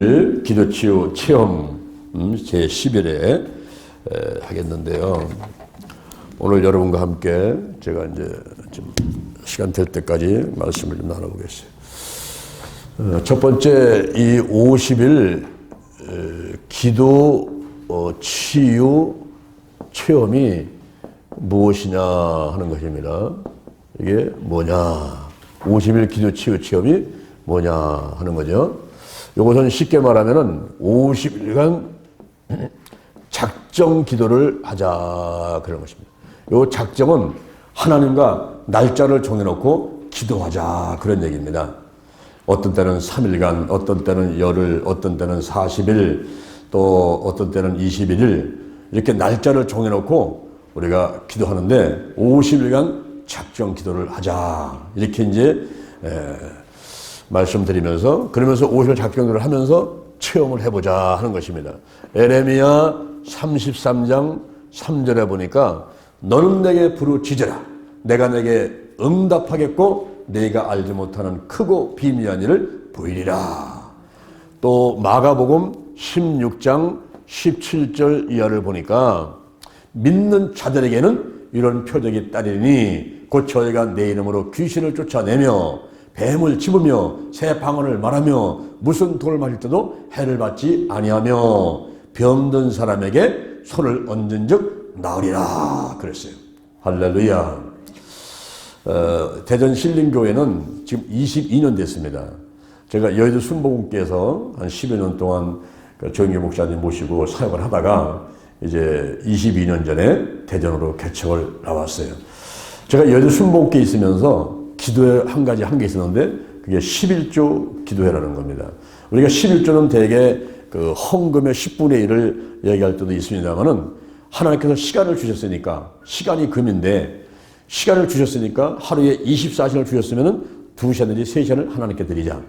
기도치유 체험 제11회 하겠는데요. 오늘 여러분과 함께 제가 이제 좀 시간 될 때까지 말씀을 좀 나눠보겠어요. 첫 번째, 이 50일 기도 치유 체험이 무엇이냐 하는 것입니다. 이게 뭐냐? 50일 기도 치유 체험이 뭐냐 하는 거죠. 이것은 쉽게 말하면은 50일간 작정 기도를 하자 그런 것입니다. 이 작정은 하나님과 날짜를 정해놓고 기도하자 그런 얘기입니다. 어떤 때는 3일간, 어떤 때는 열흘, 어떤 때는 40일, 또 어떤 때는 21일 이렇게 날짜를 정해놓고 우리가 기도하는데 50일간 작정 기도를 하자 이렇게 이제 말씀드리면서 그러면서 50일 작정 기도를 하면서 체험을 해보자 하는 것입니다. 에레미야 33장 3절에 보니까 너는 내게 부르짖으라 내가 내게 응답하겠고 네가 알지 못하는 크고 비밀한 일을 보이리라. 또 마가복음 16장 17절 이하를 보니까 믿는 자들에게는 이런 표적이 따르니 곧 저희가 내 이름으로 귀신을 쫓아내며 뱀을 집으며 새 방언을 말하며 무슨 돌을 마실 때도 해를 받지 아니하며 병든 사람에게 손을 얹은즉 나으리라 그랬어요. 할렐루야. 대전 신림교회는 지금 22년 됐습니다. 제가 여의도 순복음교회에서 한 10여 년 동안 조영규 목사님 모시고 사역을 하다가 이제 22년 전에 대전으로 개척을 나왔어요. 제가 여의도 순복음교회에 있으면서 기도회 한 게 있었는데 그게 11조 기도회라는 겁니다. 우리가 11조는 대개 그 헌금의 10분의 1을 얘기할 때도 있습니다만은 하나님께서 시간을 주셨으니까 시간이 금인데 시간을 주셨으니까 하루에 24시간을 주셨으면은 2시간 내지 3시간을 하나님께 드리자.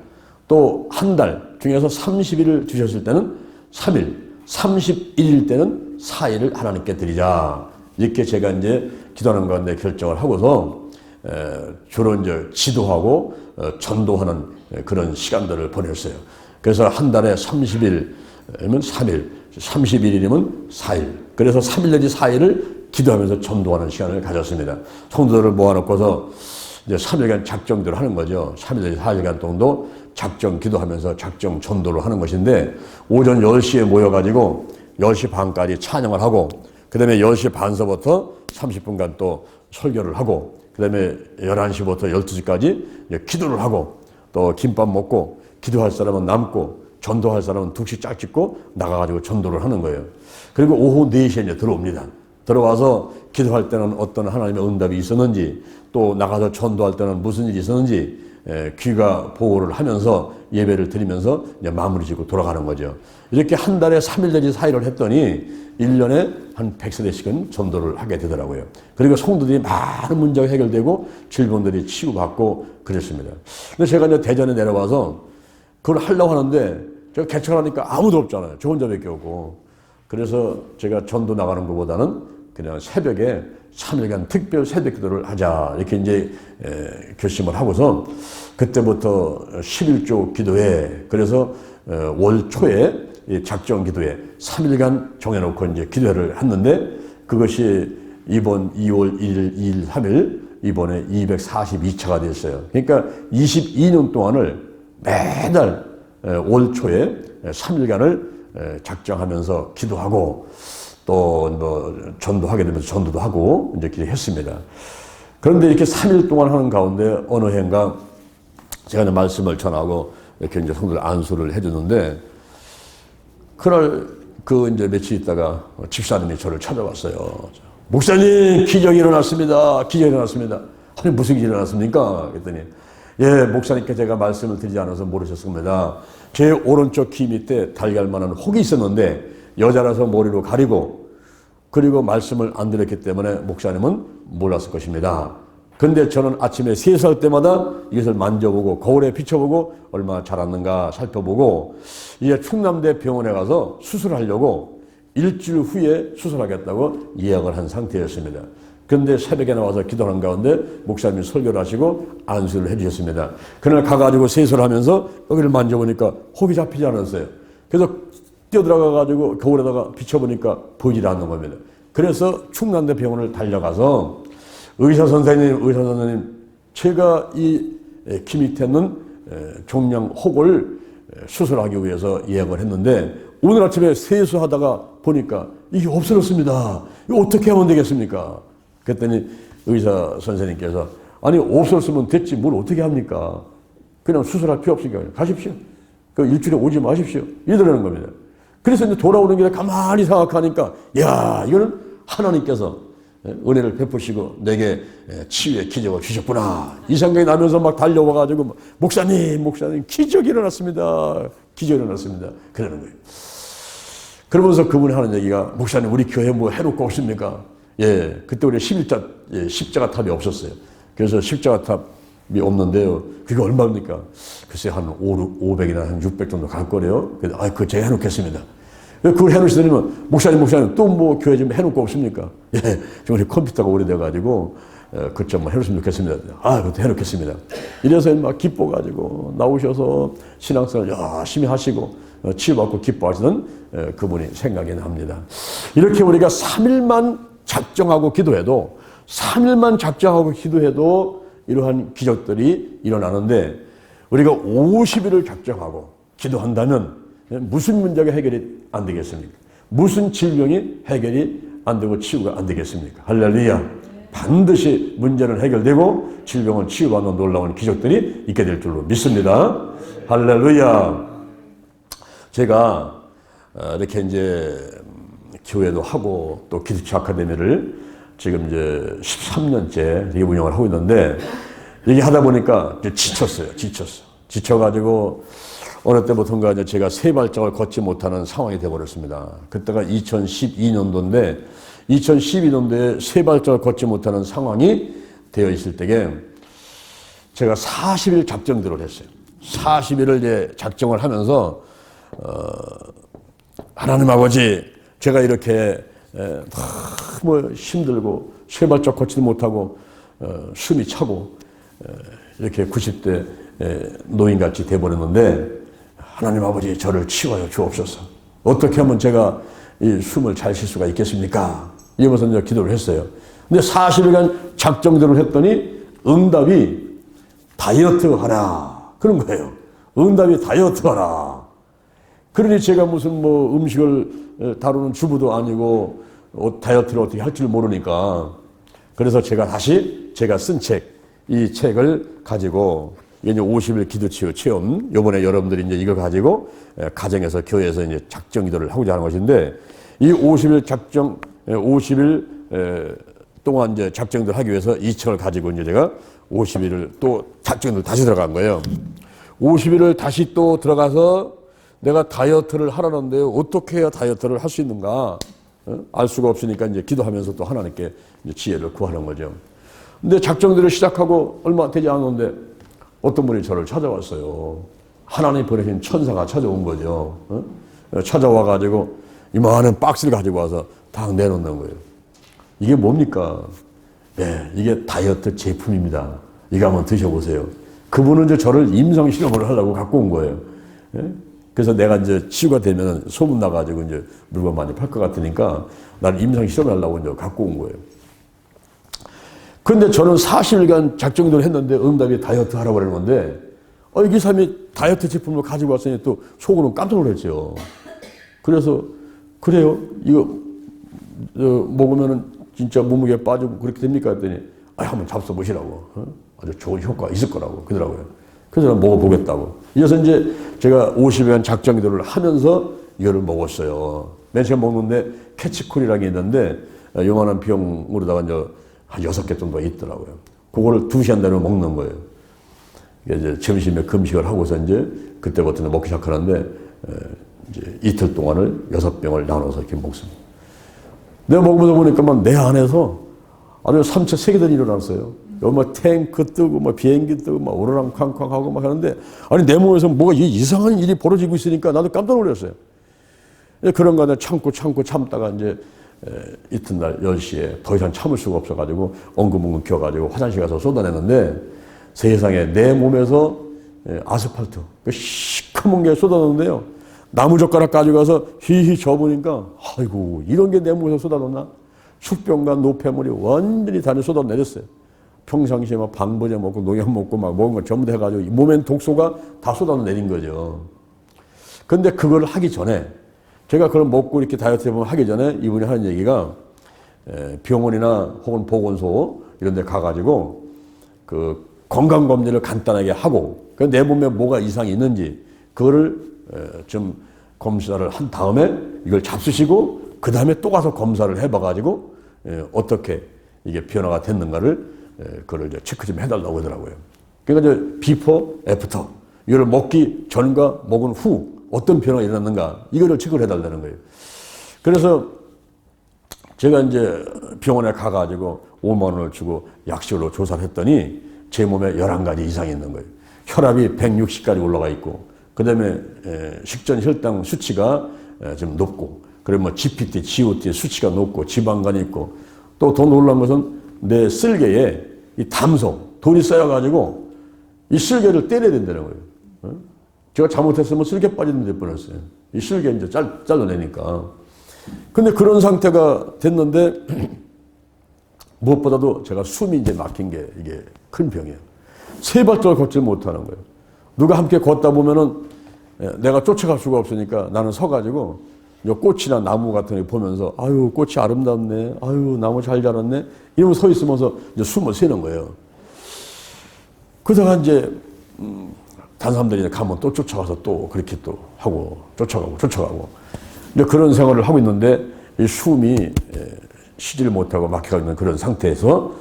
또 한 달 중에서 30일을 주셨을 때는 3일, 31일 때는 4일을 하나님께 드리자. 이렇게 제가 이제 기도하는 가운데 결정을 하고서 주로 이제 지도하고 전도하는 그런 시간들을 보냈어요. 그래서 한 달에 30일이면 3일, 31일이면 4일. 그래서 3일 내지 4일을 기도하면서 전도하는 시간을 가졌습니다. 성도들을 모아놓고서 이제 3일간 작정기도를 하는 거죠. 3일 내지 4일간 정도 작정 기도하면서 작정 전도를 하는 것인데 오전 10시에 모여가지고 10시 반까지 찬양을 하고 그 다음에 10시 반서부터 30분간 또 설교를 하고 그 다음에 11시부터 12시까지 기도를 하고 또 김밥 먹고 기도할 사람은 남고 전도할 사람은 2씩 짝 짓고 나가가지고 전도를 하는 거예요. 그리고 오후 4시에 이제 들어옵니다. 들어와서 기도할 때는 어떤 하나님의 응답이 있었는지 또 나가서 전도할 때는 무슨 일이 있었는지 귀가 보고를 하면서 예배를 드리면서 이제 마무리 짓고 돌아가는 거죠. 이렇게 한 달에 3일 내지 4일을 했더니 1년에 한 100세대씩은 전도를 하게 되더라고요. 그리고 성도들이 많은 문제가 해결되고 질병들이 치유받고 그랬습니다. 근데 제가 이제 대전에 내려와서 그걸 하려고 하는데 제가 개척하니까 아무도 없잖아요. 저 혼자밖에 없고. 그래서 제가 전도 나가는 것보다는 그냥 새벽에 3일간 특별 새벽 기도를 하자 이렇게 이제 결심을 하고서 그때부터 11조 기도회 그래서 월 초에 작정 기도회 3일간 정해놓고 이제 기도회를 했는데 그것이 이번 2월 1일, 2일, 3일 이번에 242차가 됐어요. 그러니까 22년 동안을 매달 월 초에 3일간을 작정하면서 기도하고 또 뭐 전도하게 되면서 전도도 하고 이제 기도했습니다. 그런데 이렇게 3일 동안 하는 가운데 어느 해인가 제가 이제 말씀을 전하고 이렇게 이제 성도들 안수를 해주는데 그날 그 이제 며칠 있다가 집사님이 저를 찾아왔어요. 목사님 기적이 일어났습니다. 기적이 일어났습니다. 아니 무슨 일이 일어났습니까? 그랬더니 예, 목사님께 제가 말씀을 드리지 않아서 모르셨습니다. 제 오른쪽 귀 밑에 달걀만한 혹이 있었는데 여자라서 머리로 가리고 그리고 말씀을 안 드렸기 때문에 목사님은 몰랐을 것입니다. 근데 저는 아침에 세수할 때마다 이것을 만져보고 거울에 비춰보고 얼마나 자랐는가 살펴보고 이제 충남대 병원에 가서 수술하려고 일주일 후에 수술하겠다고 예약을 한 상태였습니다. 그런데 새벽에 나와서 기도하는 가운데 목사님이 설교를 하시고 안수를 해주셨습니다. 그날 가가지고 세수를 하면서 여기를 만져보니까 혹이 잡히지 않았어요. 그래서 뛰어들어가가지고 거울에다가 비춰보니까 보이지 않는 겁니다. 그래서 충남대 병원을 달려가서 의사 선생님, 제가 이 키 밑에 있는 종양혹을 수술하기 위해서 예약을 했는데 오늘 아침에 세수하다가 보니까 이게 없어졌습니다. 이거 어떻게 하면 되겠습니까? 그랬더니 의사 선생님께서 아니 없었으면 됐지 뭘 어떻게 합니까? 그냥 수술할 필요 없으니까 가십시오. 그 일주일에 오지 마십시오. 이러는 겁니다. 그래서 이제 돌아오는 길에 가만히 생각하니까 야 이거는 하나님께서 은혜를 베푸시고 내게 치유의 기적을 주셨구나 이 생각이 나면서 막 달려와가지고 목사님 기적이 일어났습니다. 기적이 일어났습니다. 그러는 거예요. 그러면서 그분이 하는 얘기가 목사님 우리 교회 뭐 해놓을 거 없습니까? 예, 그때 우리 십자가 탑이 없었어요. 그래서 십자가 탑이 없는데요. 그게 얼마입니까? 글쎄 한 500이나 한 600 정도 갈 거래요. 그래서 그거 제가 해놓겠습니다. 그걸 해놓으시더니만 목사님 또 뭐 교회 좀 해놓을 거 없습니까? 예, 지금 우리 컴퓨터가 오래돼가지고 그것 좀 해놓으시면 좋겠습니다. 그것도 해놓겠습니다. 이래서 막 기뻐가지고 나오셔서 신앙생활 열심히 하시고 치유받고 기뻐하시는 그분이 생각이 납니다. 이렇게 우리가 3일만 작정하고 기도해도 이러한 기적들이 일어나는데 우리가 50일을 작정하고 기도한다면 무슨 문제가 해결이 안 되겠습니까? 무슨 질병이 해결이 안 되고 치유가 안 되겠습니까? 할렐루야. 반드시 문제는 해결되고 질병은 치유받는 놀라운 기적들이 있게 될 줄로 믿습니다. 할렐루야. 제가 이렇게 이제 교회도 하고 또 기도치 아카데미를 지금 이제 13년째 운영을 하고 있는데 얘기 하다 보니까 이제 지쳐가지고 어느 때부터인가 이제 제가 세 발짝을 걷지 못하는 상황이 되어버렸습니다. 그때가 2012년도인데 2012년도에 세 발짝을 걷지 못하는 상황이 되어 있을 때에 제가 40일 작정들을 했어요. 40일을 이제 작정을 하면서 하나님 아버지 제가 이렇게 너무 힘들고 세 발짝 걷지도 못하고 숨이 차고 이렇게 90대 노인같이 돼버렸는데 하나님 아버지 저를 치워요 주옵소서. 어떻게 하면 제가 이 숨을 잘 쉴 수가 있겠습니까? 이러면서 이제 기도를 했어요. 근데 40일간 작정대로 했더니 응답이 다이어트 하라 그런 거예요. 응답이 다이어트 하라. 그러니 제가 무슨 뭐 음식을 다루는 주부도 아니고 다이어트를 어떻게 할 줄 모르니까 그래서 제가 다시 제가 쓴 이 책을 가지고 이게 이제 50일 기도치유 체험 요번에 여러분들이 이제 이걸 가지고 가정에서 교회에서 이제 작정 기도를 하고자 하는 것인데 이 50일 동안 이제 작정들 하기 위해서 이 책을 가지고 이제 제가 50일을 또 작정들 다시 들어간 거예요. 50일을 다시 또 들어가서 내가 다이어트를 하라는데 어떻게 해야 다이어트를 할 수 있는가 알 수가 없으니까 이제 기도하면서 또 하나님께 이제 지혜를 구하는 거죠. 근데 작정들을 시작하고 얼마 되지 않았는데 어떤 분이 저를 찾아왔어요. 하나님 보내신 천사가 찾아온 거죠. 찾아와가지고 이만한 박스를 가지고 와서 다 내놓는 거예요. 이게 뭡니까? 네, 이게 다이어트 제품입니다. 이거 한번 드셔보세요. 그분은 이제 저를 임상 실험을 하려고 갖고 온 거예요. 네? 그래서 내가 이제 치유가 되면 소문 나가지고 이제 물건 많이 팔 것 같으니까 나는 임상 실험을 하려고 이제 갖고 온 거예요. 근데 저는 40일간 작정대로 했는데 응답이 다이어트 하라고 그러는 건데, 이 사람이 다이어트 제품을 가지고 왔으니 또 속으로 깜짝 놀랐죠. 그래서, 그래요? 이거, 먹으면은 진짜 몸무게 빠지고 그렇게 됩니까? 했더니, 한번 잡숴보시라고. 아주 좋은 효과가 있을 거라고. 그러더라고요. 그래서 난 먹어보겠다고. 이어서 이제 제가 50일간 작정기도를 하면서 이거를 먹었어요. 맨 처음 먹는데 캐치콜이라는 게 있는데 요만한 병으로다가 이제 한 6개 정도 있더라고요. 그거를 2시간 내로 먹는 거예요. 이제 점심에 금식을 하고서 이제 그때부터 먹기 시작하는데 이제 이틀 동안을 6병을 나눠서 이렇게 먹습니다. 내가 먹으면서 보니까 막 내 안에서 아주 삼체 세계들이 일어났어요. 뭐 탱크 뜨고 뭐 비행기 뜨고 막 오르락쾅쾅 하고 막 하는데 아니 내 몸에서 뭐가 이상한 일이 벌어지고 있으니까 나도 깜짝 놀랐어요. 그런 거 참다가 이제 이튿날 10시에 더 이상 참을 수가 없어가지고 엉금엉금 기어가지고 화장실 가서 쏟아냈는데 세상에 내 몸에서 아스팔트 시커먼 게 쏟아졌는데요. 나무젓가락 가져가서 휘휘 저으니까 아이고 이런 게 내 몸에서 쏟아졌나? 숙병과 노폐물이 완전히 다리 쏟아내렸어요. 평상시에 막 방부제 먹고 농약 먹고 막 먹은 거 전부 다 해가지고 몸엔 독소가 다 쏟아내린 거죠. 근데 그걸 하기 전에 제가 그걸 먹고 이렇게 다이어트 해보면 하기 전에 이분이 하는 얘기가 병원이나 혹은 보건소 이런 데 가가지고 그 건강검진을 간단하게 하고 내 몸에 뭐가 이상이 있는지 그거를 좀 검사를 한 다음에 이걸 잡수시고 그 다음에 또 가서 검사를 해봐가지고 어떻게 이게 변화가 됐는가를 그걸 이제 체크 좀 해달라고 하더라고요. 그러니까 이제 비포, 애프터 이걸 먹기 전과 먹은 후 어떤 변화가 일어났는가 이거를 체크를 해달라는 거예요. 그래서 제가 이제 병원에 가가지고 5만 원을 주고 약식으로 조사를 했더니 제 몸에 11가지 이상이 있는 거예요. 혈압이 160까지 올라가 있고 그 다음에 식전 혈당 수치가 좀 높고 그리고 뭐 GPT, GOT 수치가 높고 지방간이 있고 또 더 놀라운 것은 내 쓸개에 이 담석, 돌이 쌓여가지고 이 쓸개를 때려야 된다는 거예요. 제가 잘못했으면 쓸개 빠지는 데 뻔했어요. 이 쓸개 이제 잘라내니까. 근데 그런 상태가 됐는데 무엇보다도 제가 숨이 이제 막힌 게 이게 큰 병이에요. 세 발짝을 걷지 못하는 거예요. 누가 함께 걷다 보면은 내가 쫓아갈 수가 없으니까 나는 서가지고 꽃이나 나무 같은 거 보면서 아유 꽃이 아름답네, 아유 나무 잘 자랐네 이러면 서 있으면서 이제 숨을 쉬는 거예요. 그러다가 이제 다른 사람들이 가면 또 쫓아가서 또 그렇게 또 하고 쫓아가고 이제 그런 생활을 하고 있는데 이 숨이 쉬지를 못하고 막혀가 있는 그런 상태에서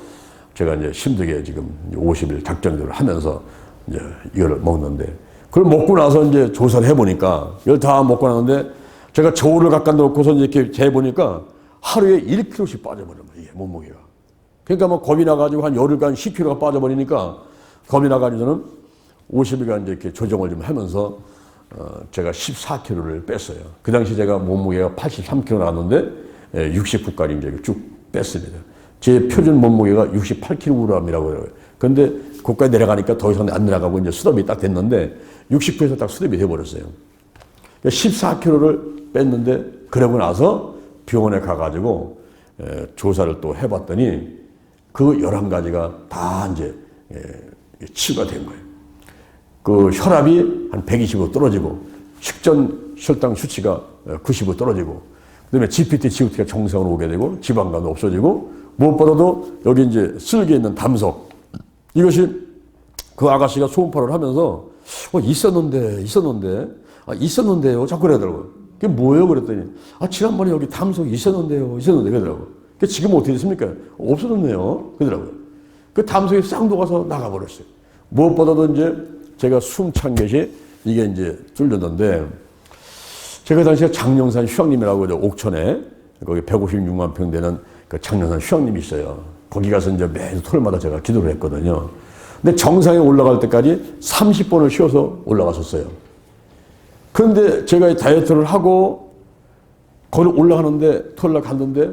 제가 이제 힘들게 지금 50일 작전들을 하면서 이제 이걸 먹는데 그걸 먹고 나서 이제 조사를 해보니까 이걸 다 먹고 나는데 제가 저울을 갖다 놓고서 이렇게 재보니까 하루에 1kg씩 빠져버린 거예요, 이게 몸무게가. 그러니까 뭐 겁이 나가지고 한 열흘간 10kg가 빠져버리니까 겁이 나가지고 저는 50일간 이제 이렇게 조정을 좀 하면서 제가 14kg를 뺐어요. 그 당시 제가 몸무게가 83kg 나왔는데 69까지 이제 쭉 뺐습니다. 제 표준 몸무게가 68kg이라고 해요. 근데 거기까지 내려가니까 더 이상 안 내려가고 이제 수납이 딱 됐는데 69에서 딱 수납이 돼버렸어요. 14kg를 뺐는데 그러고 나서 병원에 가가지고 조사를 또 해봤더니 그 11가지가 다 이제 치유가 된 거예요. 그 혈압이 한 120으로 떨어지고 식전 혈당 수치가 90으로 떨어지고 그다음에 GPT, GOT가 정상으로 오게 되고 지방간도 없어지고 무엇보다도 여기 이제 쓸개 있는 담석 이것이 그 아가씨가 소음파를 하면서 있었는데요 자꾸 그러더라고요. 그게 뭐예요? 그랬더니 지난번에 여기 담석이 있었는데 그러더라고요. 지금 어떻게 됐습니까? 없어졌네요 그러더라고요. 그 담석이 싹 녹아서 나가버렸어요. 무엇보다도 이제 제가 숨 찬 것이 이게 이제 뚫렸는데 제가 당시에 장령산 휴양림이라고 옥천에 거기 156만 평 되는 그 장령산 휴양림이 있어요. 거기 가서 이제 매주 토요일마다 제가 기도를 했거든요. 근데 정상에 올라갈 때까지 30번을 쉬어서 올라갔었어요. 그런데 제가 다이어트를 하고 거기 올라가는데 토요일날 갔는데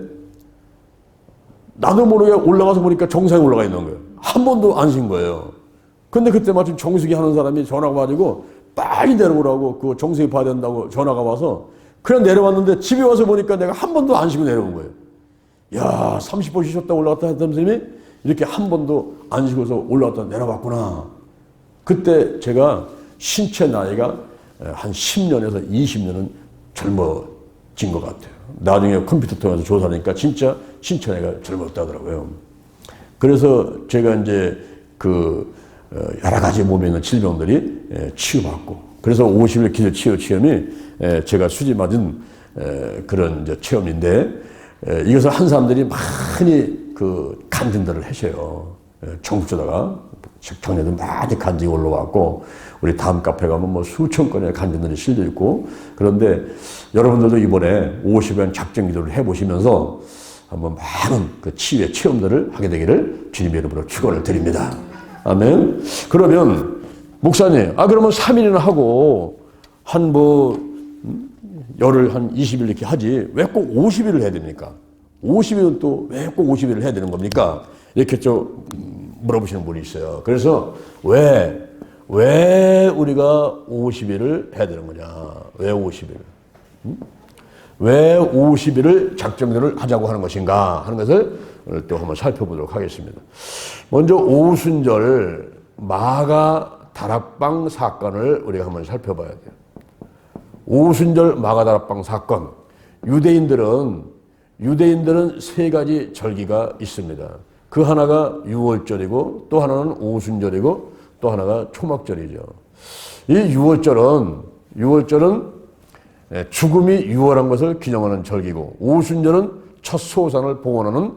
나도 모르게 올라가서 보니까 정상에 올라가 있는 거예요. 한 번도 안 쉰 거예요. 근데 그때 마침 정수기 하는 사람이 전화가 와가지고 빨리 내려오라고 그 정수기 봐야 된다고 전화가 와서 그냥 내려왔는데 집에 와서 보니까 내가 한 번도 안 쉬고 내려온 거예요. 야, 30번 쉬셨다 올라갔다 했던 선생님이 이렇게 한 번도 안 쉬고서 올라갔다 내려왔구나. 그때 제가 신체 나이가 한 10년에서 20년은 젊어진 것 같아요. 나중에 컴퓨터 통해서 조사하니까 진짜 신체 나이가 젊었다더라고요. 그래서 제가 이제 그 여러 가지 몸에 있는 질병들이 치유받고 그래서 50일 기술 치유 체험이 제가 수집맞은 그런 이제 체험인데 이것을 한 사람들이 많이 그 간증들을 하셔요. 정부조다가 작년에도 많이 간증이 올라왔고 우리 다음 카페 가면 뭐 수천 건의 간증들이 실려 있고 그런데 여러분들도 이번에 50일 작정 기도를 해보시면서 한번 많은 그 치유의 체험들을 하게 되기를 주님의 이름으로 축원을 드립니다. 아멘. 그러면 목사님, 그러면 3일이나 하고 한 열흘 한 20일 이렇게 하지 왜 꼭 50일을 해야 됩니까? 50일은 또 왜 꼭 50일을 해야 되는 겁니까? 이렇게 좀 물어보시는 분이 있어요. 그래서 왜 우리가 50일을 해야 되는 거냐? 왜 50일? 왜 50일을 작정들을 하자고 하는 것인가 하는 것을 오늘 또 한번 살펴보도록 하겠습니다. 먼저 오순절 마가 다락방 사건을 우리가 한번 살펴봐야 돼요. 오순절 마가 다락방 사건. 유대인들은 세 가지 절기가 있습니다. 그 하나가 유월절이고 또 하나는 오순절이고 또 하나가 초막절이죠. 이 유월절은 죽음이 유월한 것을 기념하는 절기고, 오순절은 첫 소산을 봉헌하는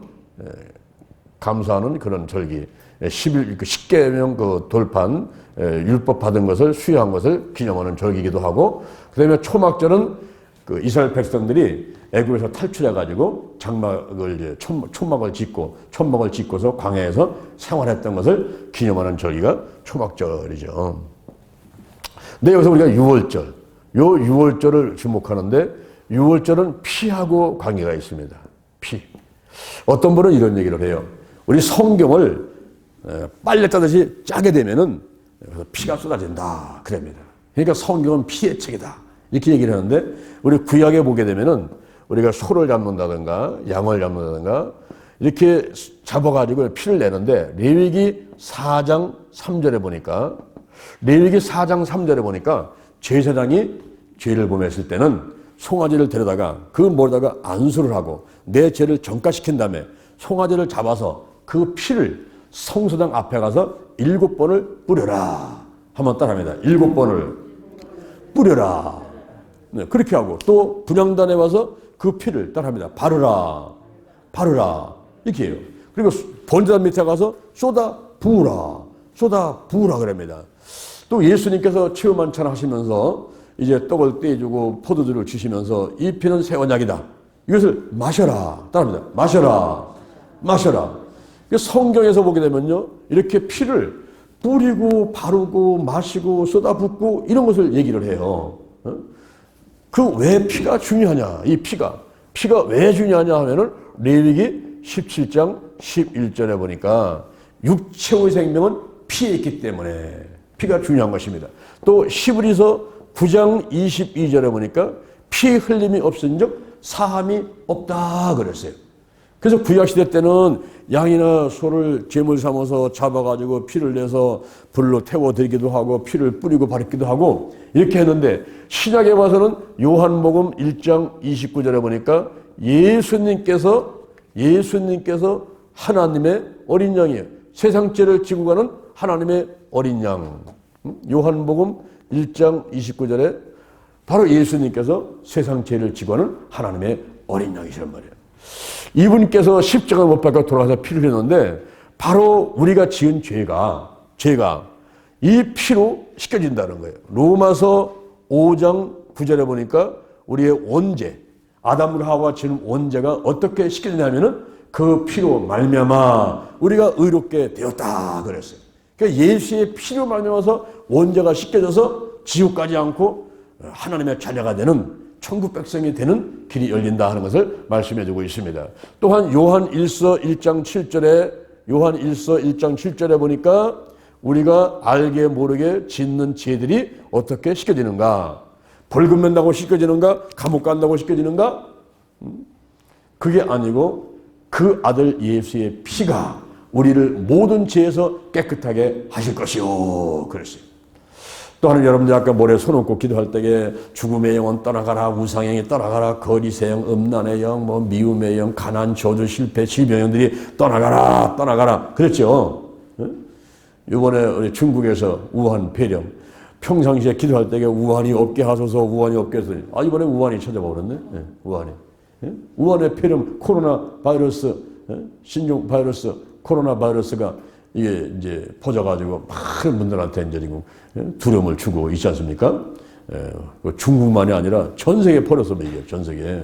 감사하는 그런 절기. 10계명 그 돌판 율법 받은 것을 수여한 것을 기념하는 절기이기도 하고, 그다음에 초막절은 그 이스라엘 백성들이 애굽에서 탈출해 가지고 장막을 촌막을 짓고서 광야에서 생활했던 것을 기념하는 절기가 초막절이죠. 근데 여기서 우리가 유월절, 유월절을 주목하는데, 유월절은 피하고 관계가 있습니다. 피. 어떤 분은 이런 얘기를 해요. 우리 성경을 빨래 짜듯이 짜게 되면은 피가 쏟아진다 그럽니다. 그러니까 성경은 피의 책이다 이렇게 얘기를 하는데, 우리 구약에 보게 되면은 우리가 소를 잡는다든가 양을 잡는다든가 이렇게 잡아가지고 피를 내는데, 레위기 4장 3절에 보니까 제사장이 죄를 범했을 때는 송아지를 데려다가 그 머리다가 안수를 하고 내 죄를 전가시킨 다음에 송아지를 잡아서 그 피를 성소당 앞에 가서 7번을 뿌려라. 한번 따라합니다. 7번을 뿌려라. 네, 그렇게 하고 또 분향단에 와서 그 피를 따라합니다. 바르라. 이렇게 해요. 그리고 번제단 밑에 가서 쏟아 부으라 그럽니다. 또 예수님께서 최후만찬 하시면서 이제 떡을 떼주고 포도주를 주시면서 이 피는 새 언약이다. 이것을 마셔라. 따라합니다. 마셔라. 성경에서 보게 되면요, 이렇게 피를 뿌리고 바르고 마시고 쏟아붓고 이런 것을 얘기를 해요. 그 왜 피가 중요하냐? 이 피가 왜 중요하냐 하면은 레위기 17장 11절에 보니까 육체의 생명은 피에 있기 때문에 피가 중요한 것입니다. 또 히브리서 9장 22절에 보니까 피 흘림이 없은즉 사함이 없다 그랬어요. 그래서 구약시대 때는 양이나 소를 제물 삼아서 잡아가지고 피를 내서 불로 태워드리기도 하고 피를 뿌리고 바르기도 하고 이렇게 했는데, 신약에 와서는 요한복음 1장 29절에 보니까 예수님께서 하나님의 어린 양이에요. 세상 죄를 지고 가는 하나님의 어린 양. 요한복음 1장 29절에 바로 예수님께서 세상 죄를 지고 가는 하나님의 어린 양이시란 말이에요. 이분께서 십자가 못 박혀 돌아가서 피를 흘렸는데, 바로 우리가 지은 죄가 이 피로 씻겨진다는 거예요. 로마서 5장 9절에 보니까 우리의 원죄, 아담과 하와 지은 원죄가 어떻게 씻겨지냐면은 그 피로 말미암아 우리가 의롭게 되었다 그랬어요. 그러니까 예수의 피로 말미암아서 원죄가 씻겨져서 지옥 가지 않고 하나님의 자녀가 되는, 천국 백성이 되는 길이 열린다 하는 것을 말씀해 주고 있습니다. 또한 요한 1서 1장 7절에 보니까 우리가 알게 모르게 짓는 죄들이 어떻게 씻겨지는가? 벌금 맨다고 씻겨지는가? 감옥 간다고 씻겨지는가? 그게 아니고 그 아들 예수의 피가 우리를 모든 죄에서 깨끗하게 하실 것이요 그랬어요. 또한 여러분들 아까 모래 손얹고 기도할 때에 죽음의 영혼 떠나가라, 우상의 영이 떠나가라, 거리세 영, 음란의 영, 미움의 영, 가난, 저주, 실패, 질병들이 떠나가라 그랬죠. 이번에 우리 중국에서 우한 폐렴, 평상시에 기도할 때에 우한이 없게 하소서, 우한이 없게 해서 이번에 우한이 찾아와 버렸네. 우한의 폐렴, 코로나 바이러스, 신종 바이러스, 코로나 바이러스가 이게 이제 퍼져가지고 많은 분들한테 이제 지금 두려움을 주고 있지 않습니까? 중국만이 아니라 전 세계에 퍼졌습니다. 이게 전 세계에.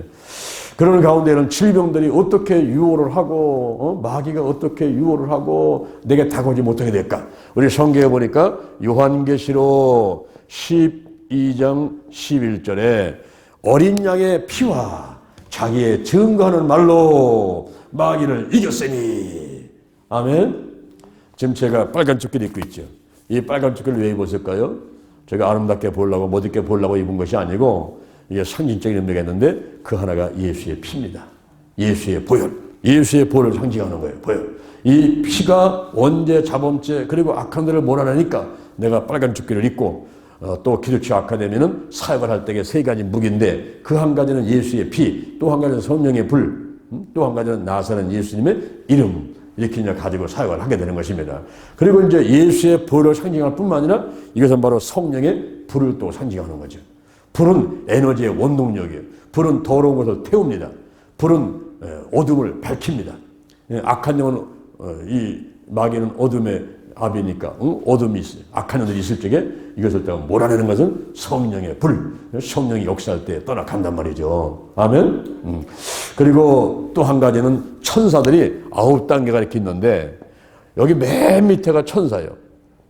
그런 가운데는 질병들이 어떻게 유호를 하고 마귀가 어떻게 유호를 하고 내게 다가오지 못하게 될까? 우리 성경에 보니까 요한계시록 12장 11절에 어린 양의 피와 자기의 증거하는 말로 마귀를 이겼으니. 아멘. 지금 제가 빨간 조끼를 입고 있죠. 이 빨간 조끼를 왜 입었을까요? 제가 아름답게 보려고 멋있게 보려고 입은 것이 아니고 이게 상징적인 의미가 있는데 그 하나가 예수의 피입니다. 예수의 보혈. 예수의 보혈을 상징하는 거예요. 보혈. 이 피가 원죄, 자범죄 그리고 악한 들을 몰아내니까 내가 빨간 조끼를 입고 또 기도처 아카데미는 사역을 할 때의 세 가지 무기인데 그 한 가지는 예수의 피, 또 한 가지는 성령의 불, 또 한 가지는 나사는 예수님의 이름 이렇게 이제 가지고 사역을 하게 되는 것입니다. 그리고 이제 예수의 보혈을 상징할 뿐만 아니라 이것은 바로 성령의 불을 또 상징하는 거죠. 불은 에너지의 원동력이에요. 불은 더러운 것을 태웁니다. 불은 어둠을 밝힙니다. 악한 영은 이 마귀는 어둠의 압이니까 어둠이 있어요. 악한 영들이 있을 적에 이것을 또 몰아내는 것은 성령의 불, 성령이 역사할 때 떠나간단 말이죠. 아멘. 그리고 또 한 가지는 천사들이 9단계가 이렇게 있는데 여기 맨 밑에가 천사예요.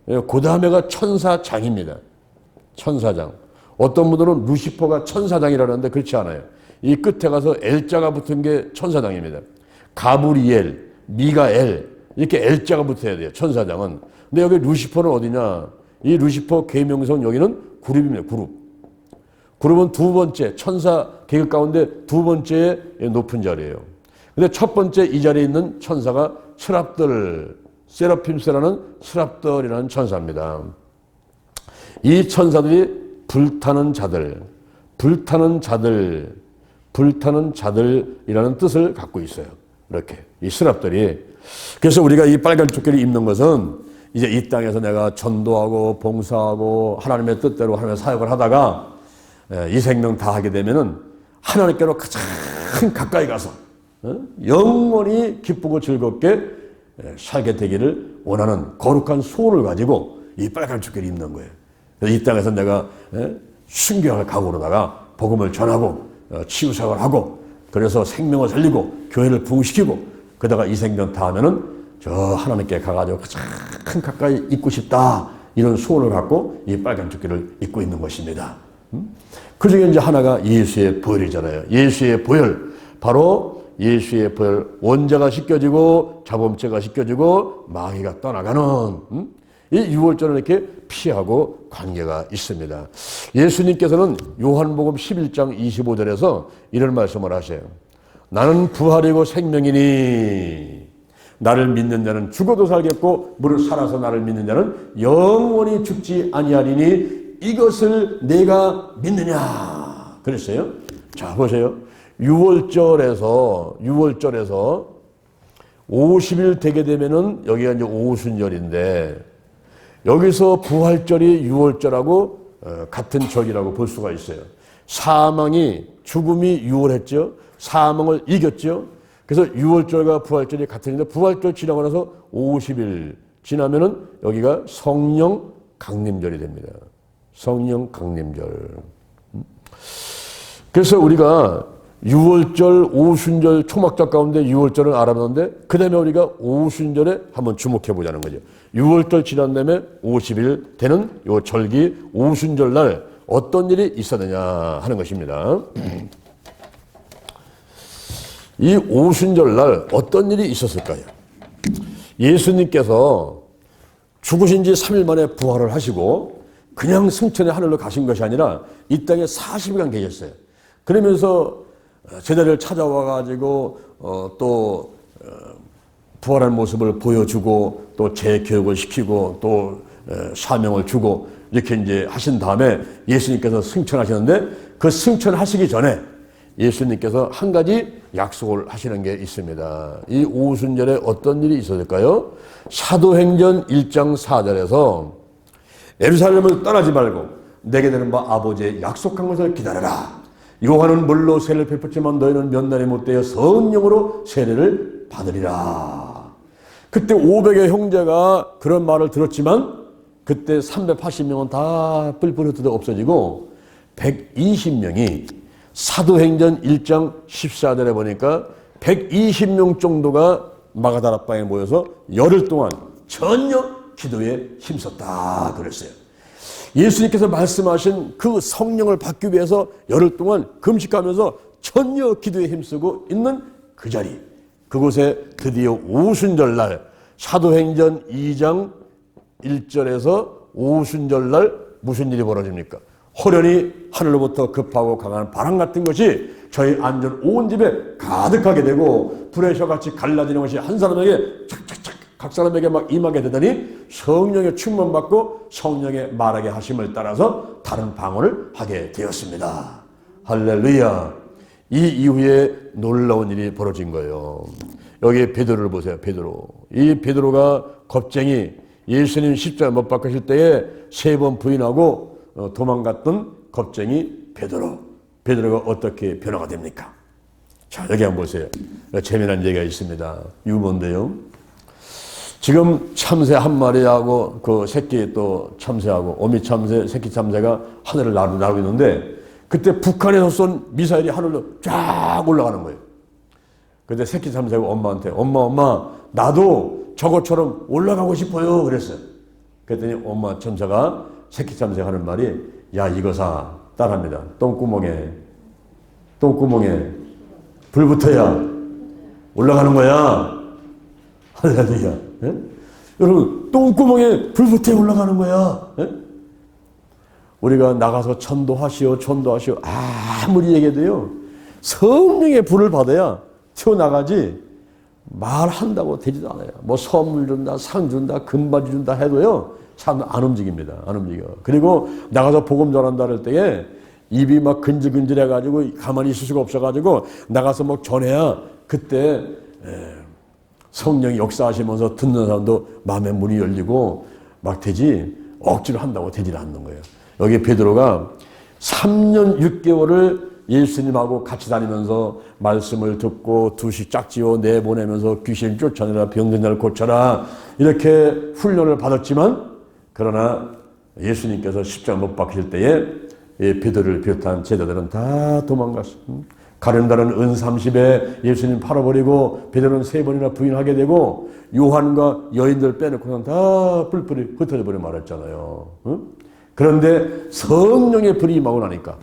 그 다음에가 천사장입니다. 천사장. 어떤 분들은 루시퍼가 천사장이라는데 그렇지 않아요. 이 끝에 가서 L자가 붙은 게 천사장입니다. 가브리엘, 미가엘 이렇게 L자가 붙어야 돼요. 천사장은. 근데 여기 루시퍼는 어디냐? 이 루시퍼 계명성 여기는 그룹입니다. 그룹. 그룹은 두 번째 천사 계급 가운데 두 번째의 높은 자리예요. 근데 첫 번째 이 자리에 있는 천사가 스랍들, 세라핌스라는 스랍들이라는 천사입니다. 이 천사들이 불타는 자들, 불타는 자들, 불타는 자들이라는 뜻을 갖고 있어요. 이렇게 이 스랍들이. 그래서 우리가 이 빨간 조끼를 입는 것은 이제 이 땅에서 내가 전도하고 봉사하고 하나님의 뜻대로 하나님의 사역을 하다가 이 생명 다 하게 되면은 하나님께로 가장 가까이 가서 영원히 기쁘고 즐겁게 살게 되기를 원하는 거룩한 소원을 가지고 이 빨간 조끼를 입는 거예요. 이 땅에서 내가 순교할 각오로다가 복음을 전하고 치유사역을 하고 그래서 생명을 살리고 교회를 부흥시키고 그러다가 이 생명 다 하면은 저 하나님께 가가지고 가장 가까이 있고 싶다 이런 소원을 갖고 이 빨간 조끼를 입고 있는 것입니다. 그 중에 이제 하나가 예수의 보혈이잖아요. 예수의 보혈. 바로 예수의 보혈. 원죄가 씻겨지고 자범죄가 씻겨지고 마귀가 떠나가는 이 유월절을 이렇게 피하고 관계가 있습니다. 예수님께서는 요한복음 11장 25절에서 이런 말씀을 하세요. 나는 부활이고 생명이니 나를 믿는 자는 죽어도 살겠고 무릇 살아서 나를 믿는 자는 영원히 죽지 아니하리니 이것을 내가 믿느냐 그랬어요. 자 보세요. 6월절에서 50일 되게 되면은 여기가 이제 오순절인데 여기서 부활절이 6월절하고 같은 절이라고 볼 수가 있어요. 사망이 죽음이 6월했죠. 사망을 이겼죠. 그래서 6월절과 부활절이 같은데 부활절 지나고 나서 50일 지나면은 여기가 성령 강림절이 됩니다. 성령 강림절. 그래서 우리가 6월절, 오순절, 초막절 가운데 6월절을 알아봤는데 그 다음에 우리가 오순절에 한번 주목해 보자는 거죠. 6월절 지난 다음에 50일 되는 요 절기 오순절 날 어떤 일이 있었느냐 하는 것입니다. 이 오순절 날 어떤 일이 있었을까요? 예수님께서 죽으신 지 3일 만에 부활을 하시고 그냥 승천의 하늘로 가신 것이 아니라 이 땅에 40일간 계셨어요. 그러면서 제자를 찾아와 가지고 또 부활한 모습을 보여주고 또 재교육을 시키고 또 사명을 주고 이렇게 이제 하신 다음에 예수님께서 승천하시는데 그 승천하시기 전에 예수님께서 한 가지 약속을 하시는 게 있습니다. 이 오순절에 어떤 일이 있었을까요? 사도행전 1장 4절에서 예루살렘을 떠나지 말고 내게 되는 바 아버지의 약속한 것을 기다려라. 요한은 물로 세례를 베풀지만 너희는 몇 날이 못되어 성령으로 세례를 받으리라. 그때 500의 형제가 그런 말을 들었지만 그때 380명은 다 뿔뿔이 흩어져 없어지고 120명이 사도행전 1장 14절에 보니까 120명 정도가 마가다락방에 모여서 열흘 동안 전혀 기도에 힘썼다 그랬어요. 예수님께서 말씀하신 그 성령을 받기 위해서 열흘 동안 금식하면서 전혀 기도에 힘쓰고 있는 그 자리, 그곳에 드디어 오순절날 사도행전 2장 1절에서 오순절날 무슨 일이 벌어집니까? 호련히 하늘로부터 급하고 강한 바람 같은 것이 저희 안전 온 집에 가득하게 되고 불의 혀같이 갈라지는 것이 한 사람에게 착착착 각 사람에게 막 임하게 되더니 성령의 충만받고 성령의 말하게 하심을 따라서 다른 방언을 하게 되었습니다. 할렐루야. 이 이후에 놀라운 일이 벌어진 거예요. 여기 베드로를 보세요. 베드로. 이 베드로가 겁쟁이 예수님 십자가 못 박으실 때에 3번 부인하고 도망갔던 겁쟁이 베드로. 베드로가 어떻게 변화가 됩니까? 자, 여기 한번 보세요. 재미난 얘기가 있습니다. 유머인데요. 지금 참새 한 마리하고 그 새끼 또 참새하고 어미 참새, 새끼 참새가 하늘을 나르고 있는데 그때 북한에서 쏜 미사일이 하늘로 쫙 올라가는 거예요. 근데 새끼 참새가 엄마한테 엄마 나도 저것처럼 올라가고 싶어요 그랬어요. 그랬더니 엄마 참새가 새끼 참새가 하는 말이 야 이거사 따라합니다. 똥구멍에 불 붙어야 올라가는 거야. 할렐루야. 예? 여러분 똥구멍에 불 붙어야 올라가는 거야. 예? 우리가 나가서 전도하시오 아무리 얘기해도요 성령의 불을 받아야 튀어나가지 말한다고 되지도 않아요. 뭐 선물 준다 상 준다 금바지 준다 해도요 사람 안 움직입니다. 안 움직여. 그리고 나가서 복음 전한다 할 때에 입이 막 근질근질해 가지고 가만히 있을 수가 없어 가지고 나가서 막 전해야 그때 성령이 역사하시면서 듣는 사람도 마음의 문이 열리고 막 되지 억지로 한다고 되질 않는 거예요. 여기 베드로가 3년 6개월을 예수님하고 같이 다니면서 말씀을 듣고 두식 짝지어 내보내면서 귀신 쫓아내라 병든 자를 고쳐라 이렇게 훈련을 받았지만 그러나 예수님께서 십자가 못 박히실 때에 베드로를 비롯한 제자들은 다 도망갔어요. 가룟다른 은 30에 예수님 팔아버리고 베드로는 3번이나 부인하게 되고 요한과 여인들 빼놓고는 다 뿔뿔이 흩어져 버려 말했잖아요. 그런데 성령의 불이 임하고 나니까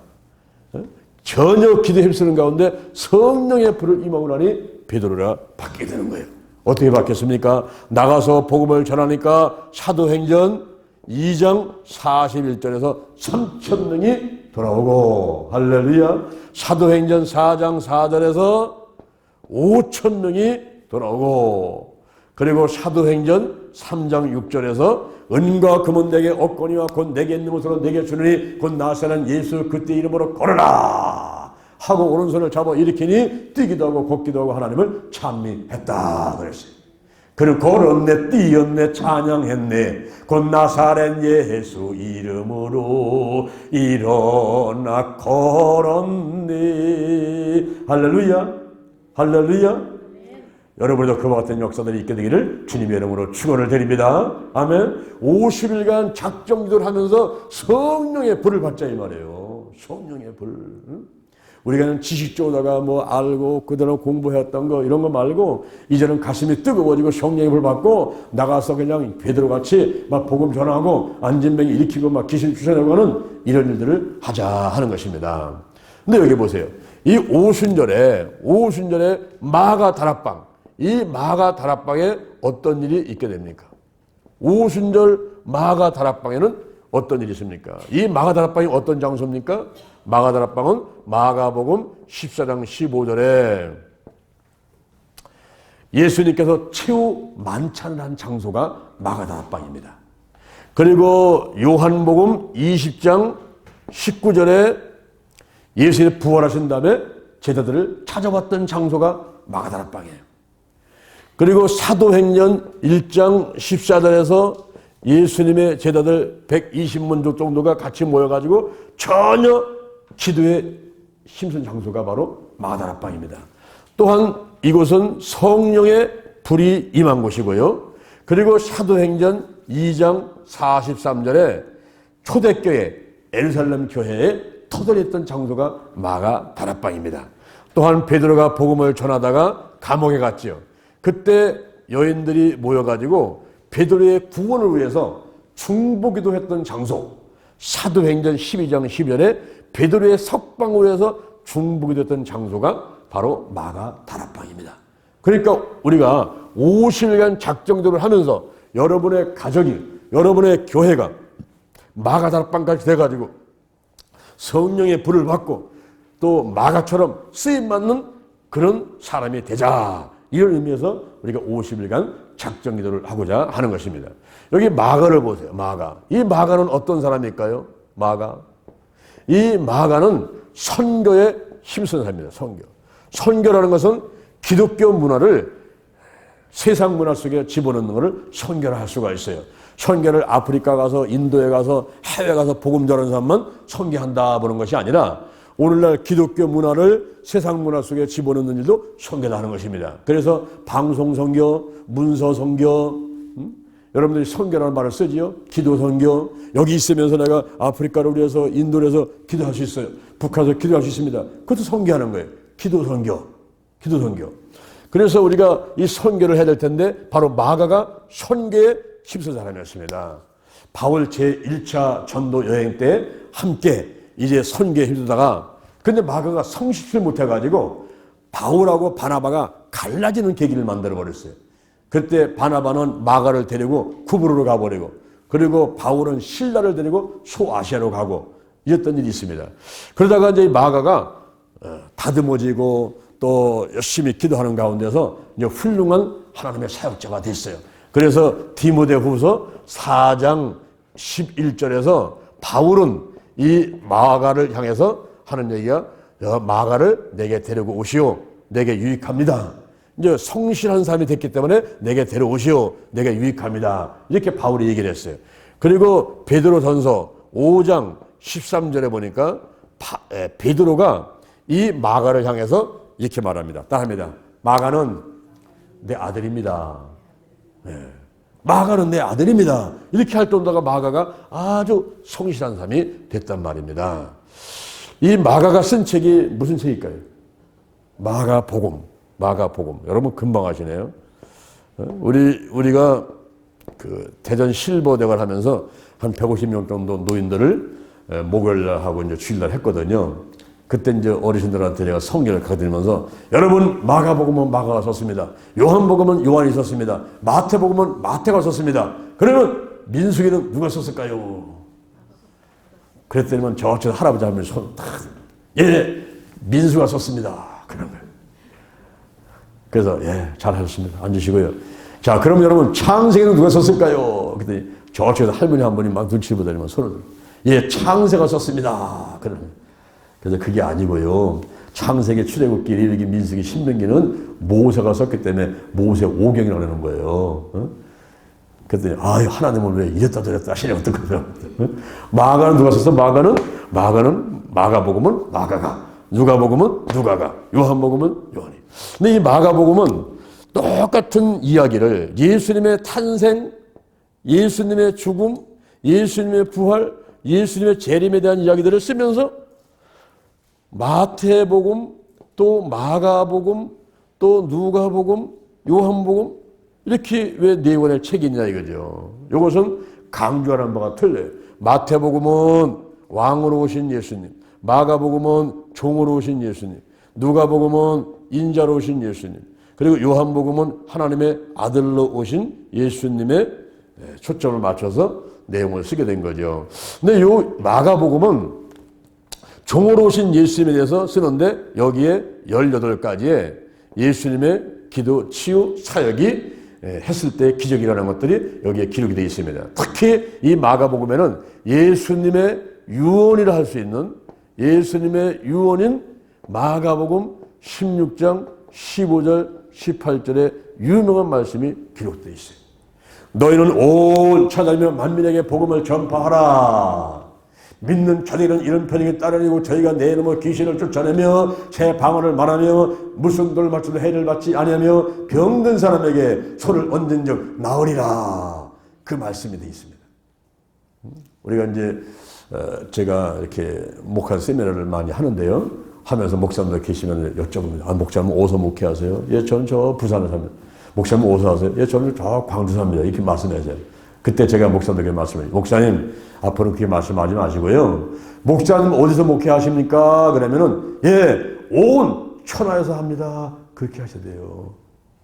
전혀 기도 힘쓰는 가운데 성령의 불을 임하고 나니 베드로가 바뀌게 되는 거예요. 어떻게 바뀌었습니까? 나가서 복음을 전하니까 사도행전 2장 41절에서 3,000명이 돌아오고 할렐루야. 사도행전 4장 4절에서 5,000명이 돌아오고 그리고 사도행전 3장 6절에서 은과 금은 내게 없거니와 곧 내게 있는 것으로 내게 주느니 곧 나사렛 예수 그때 이름으로 걸어라 하고 오른손을 잡아 일으키니 뛰기도 하고 걷기도 하고 하나님을 찬미했다 그랬어요. 그리고 걸었네 뛰었네 찬양했네 곧 나사렛 예수 이름으로 일어나 걸었네. 할렐루야 할렐루야. 여러분도 그와 같은 역사들이 있게 되기를 주님의 이름으로 축원을 드립니다. 아멘. 50일간 작정기도를 하면서 성령의 불을 받자 이 말이에요. 성령의 불. 우리가 지식적으로다가 뭐 알고 그대로 공부했던 거 이런 거 말고 이제는 가슴이 뜨거워지고 성령의 불 받고 나가서 그냥 베드로같이 막 복음 전하고 안진병이 일으키고 막 귀신 쫓아내고 하는 이런 일들을 하자 하는 것입니다. 근데 여기 보세요. 이 오순절에 마가 다락방 이 마가 다락방에 어떤 일이 있게 됩니까? 오순절 마가 다락방에는 어떤 일이 있습니까? 이 마가 다락방이 어떤 장소입니까? 마가 다락방은 마가복음 14장 15절에 예수님께서 최후 만찬을 한 장소가 마가 다락방입니다. 그리고 요한복음 20장 19절에 예수님이 부활하신 다음에 제자들을 찾아왔던 장소가 마가 다락방이에요. 그리고 사도행전 1장 14절에서 예수님의 제자들 120문 정도가 같이 모여가지고 전혀 기도에 힘쓴 장소가 바로 마가 다락방입니다. 또한 이곳은 성령의 불이 임한 곳이고요. 그리고 사도행전 2장 43절에 초대교회 예루살렘 교회에 터널했던 장소가 마가 다락방입니다. 또한 베드로가 복음을 전하다가 감옥에 갔지요. 그때 여인들이 모여가지고 베드로의 구원을 위해서 중보기도 했던 장소 사도행전 12장 12절에 베드로의 석방을 위해서 중보기도 했던 장소가 바로 마가 다락방입니다. 그러니까 우리가 50일간 작정기도를 하면서 여러분의 가정이 여러분의 교회가 마가다락방까지 돼가지고 성령의 불을 받고 또 마가처럼 쓰임받는 그런 사람이 되자. 이런 의미에서 우리가 50일간 작정기도를 하고자 하는 것입니다. 여기 마가를 보세요. 마가. 이 마가는 어떤 사람일까요? 마가. 이 마가는 선교에 힘쓴 사람입니다. 선교. 선교라는 것은 기독교 문화를 세상 문화 속에 집어넣는 것을 선교를 할 수가 있어요. 선교를 아프리카 가서 인도에 가서 해외 가서 복음 전하는 사람만 선교한다 보는 것이 아니라 오늘날 기독교 문화를 세상 문화 속에 집어넣는 일도 선교다 하는 것입니다. 그래서 방송 선교, 문서 선교, 여러분들이 선교라는 말을 쓰지요. 기도 선교. 여기 있으면서 내가 아프리카를 위해서 인도를 위해서 기도할 수 있어요. 북한에서 기도할 수 있습니다. 그것도 선교하는 거예요. 기도 선교. 기도 선교. 그래서 우리가 이 선교를 해야 될 텐데 바로 마가가 선교에 힘쓴 사람이었습니다. 바울 제1차 전도 여행 때 함께 이제 선교에 힘쓰다가 근데 마가가 성실을 못해가지고 바울하고 바나바가 갈라지는 계기를 만들어버렸어요. 그때 바나바는 마가를 데리고 구브로로 가버리고 그리고 바울은 실라를 데리고 소아시아로 가고 이랬던 일이 있습니다. 그러다가 이제 마가가 다듬어지고 또 열심히 기도하는 가운데서 이제 훌륭한 하나님의 사역자가 됐어요. 그래서 디모데후서 4장 11절에서 바울은 이 마가를 향해서 하는 얘기가 마가를 내게 데리고 오시오. 내게 유익합니다. 이제 성실한 사람이 됐기 때문에 내게 데려오시오. 내게 유익합니다. 이렇게 바울이 얘기를 했어요. 그리고 베드로전서 5장 13절에 보니까 베드로가 이 마가를 향해서 이렇게 말합니다. 따라합니다. 마가는 내 아들입니다. 네. 마가는 내 아들입니다. 이렇게 할 정도가 마가가 아주 성실한 사람이 됐단 말입니다. 이 마가가 쓴 책이 무슨 책일까요? 마가복음. 마가복음. 여러분 금방 아시네요. 우리가 그 대전 실버대관 하면서 한 150명 정도 노인들을 목요일날 하고 이제 주일날 했거든요. 그때 이제 어르신들한테 내가 성경을 가르치면서 여러분 마가복음은 마가가 썼습니다. 요한복음은 요한이 썼습니다. 마태복음은 마태가 썼습니다. 그러면 민수기는 누가 썼을까요? 그랬더니만 저쪽 할아버지 하면 손 탁, 예, 민수가 썼습니다. 그런 거예요. 그래서 예, 잘하셨습니다. 앉으시고요. 자, 그럼 여러분 창세기는 누가 썼을까요? 그랬더니 저쪽에서 할머니 한 분이 막 눈치 보더니만 손을 들고 예, 창세가 썼습니다. 그런 거예요. 그래서 그게 아니고요. 창세기, 출애굽기, 레위기, 민수기, 신명기는 모세가 썼기 때문에 모세 오경이라고 하는 거예요. 그랬더니 아유 하나님은 왜 이랬다 저랬다 하시냐고 듣거든요. 마가는 누가 썼어? 마가는 마가복음은 마가가, 누가복음은 누가가, 요한복음은 요한이. 근데 이 마가복음은 똑같은 이야기를 예수님의 탄생, 예수님의 죽음, 예수님의 부활, 예수님의 재림에 대한 이야기들을 쓰면서 마태복음, 또 마가복음, 또 누가복음, 요한복음 이렇게 왜 네 권의 책이 있냐 이거죠. 이것은 강조하는 바가 틀려요. 마태복음은 왕으로 오신 예수님, 마가복음은 종으로 오신 예수님, 누가복음은 인자로 오신 예수님, 그리고 요한복음은 하나님의 아들로 오신 예수님의 초점을 맞춰서 내용을 쓰게 된 거죠. 근데 요 마가복음은 종으로 오신 예수님에 대해서 쓰는데 여기에 18가지의 예수님의 기도, 치유, 사역이 했을 때 기적이라는 것들이 여기에 기록이 되어 있습니다. 특히 이 마가복음에는 예수님의 유언이라 할 수 있는 예수님의 유언인 마가복음 16장 15절 18절의 유명한 말씀이 기록되어 있어요. 너희는 온 천하며 만민에게 복음을 전파하라. 믿는 자들은 이런 편에게 따르고 저희가 내 이름으로 귀신을 쫓아내며 새 방언을 말하며 무슨 돌 맞춰도 해를 받지 아니하며 병든 사람에게 손을 얹은 적 나으리라. 그 말씀이 되어 있습니다. 우리가 이제 제가 이렇게 목화 세미나를 많이 하는데요. 하면서 목사님들 계시면 여쭤봅니다. 아, 목사님 어디서 목회하세요? 예, 저는 저 부산에 삽니다. 목사님 어디서 하세요? 예, 저는 저 광주 삽니다. 이렇게 말씀하세요. 그때 제가 목사님에게 말씀해요. 목사님, 앞으로 그렇게 말씀하지 마시고요. 목사님 어디서 목회하십니까? 그러면은, 예, 온 천하에서 합니다. 그렇게 하셔야 돼요.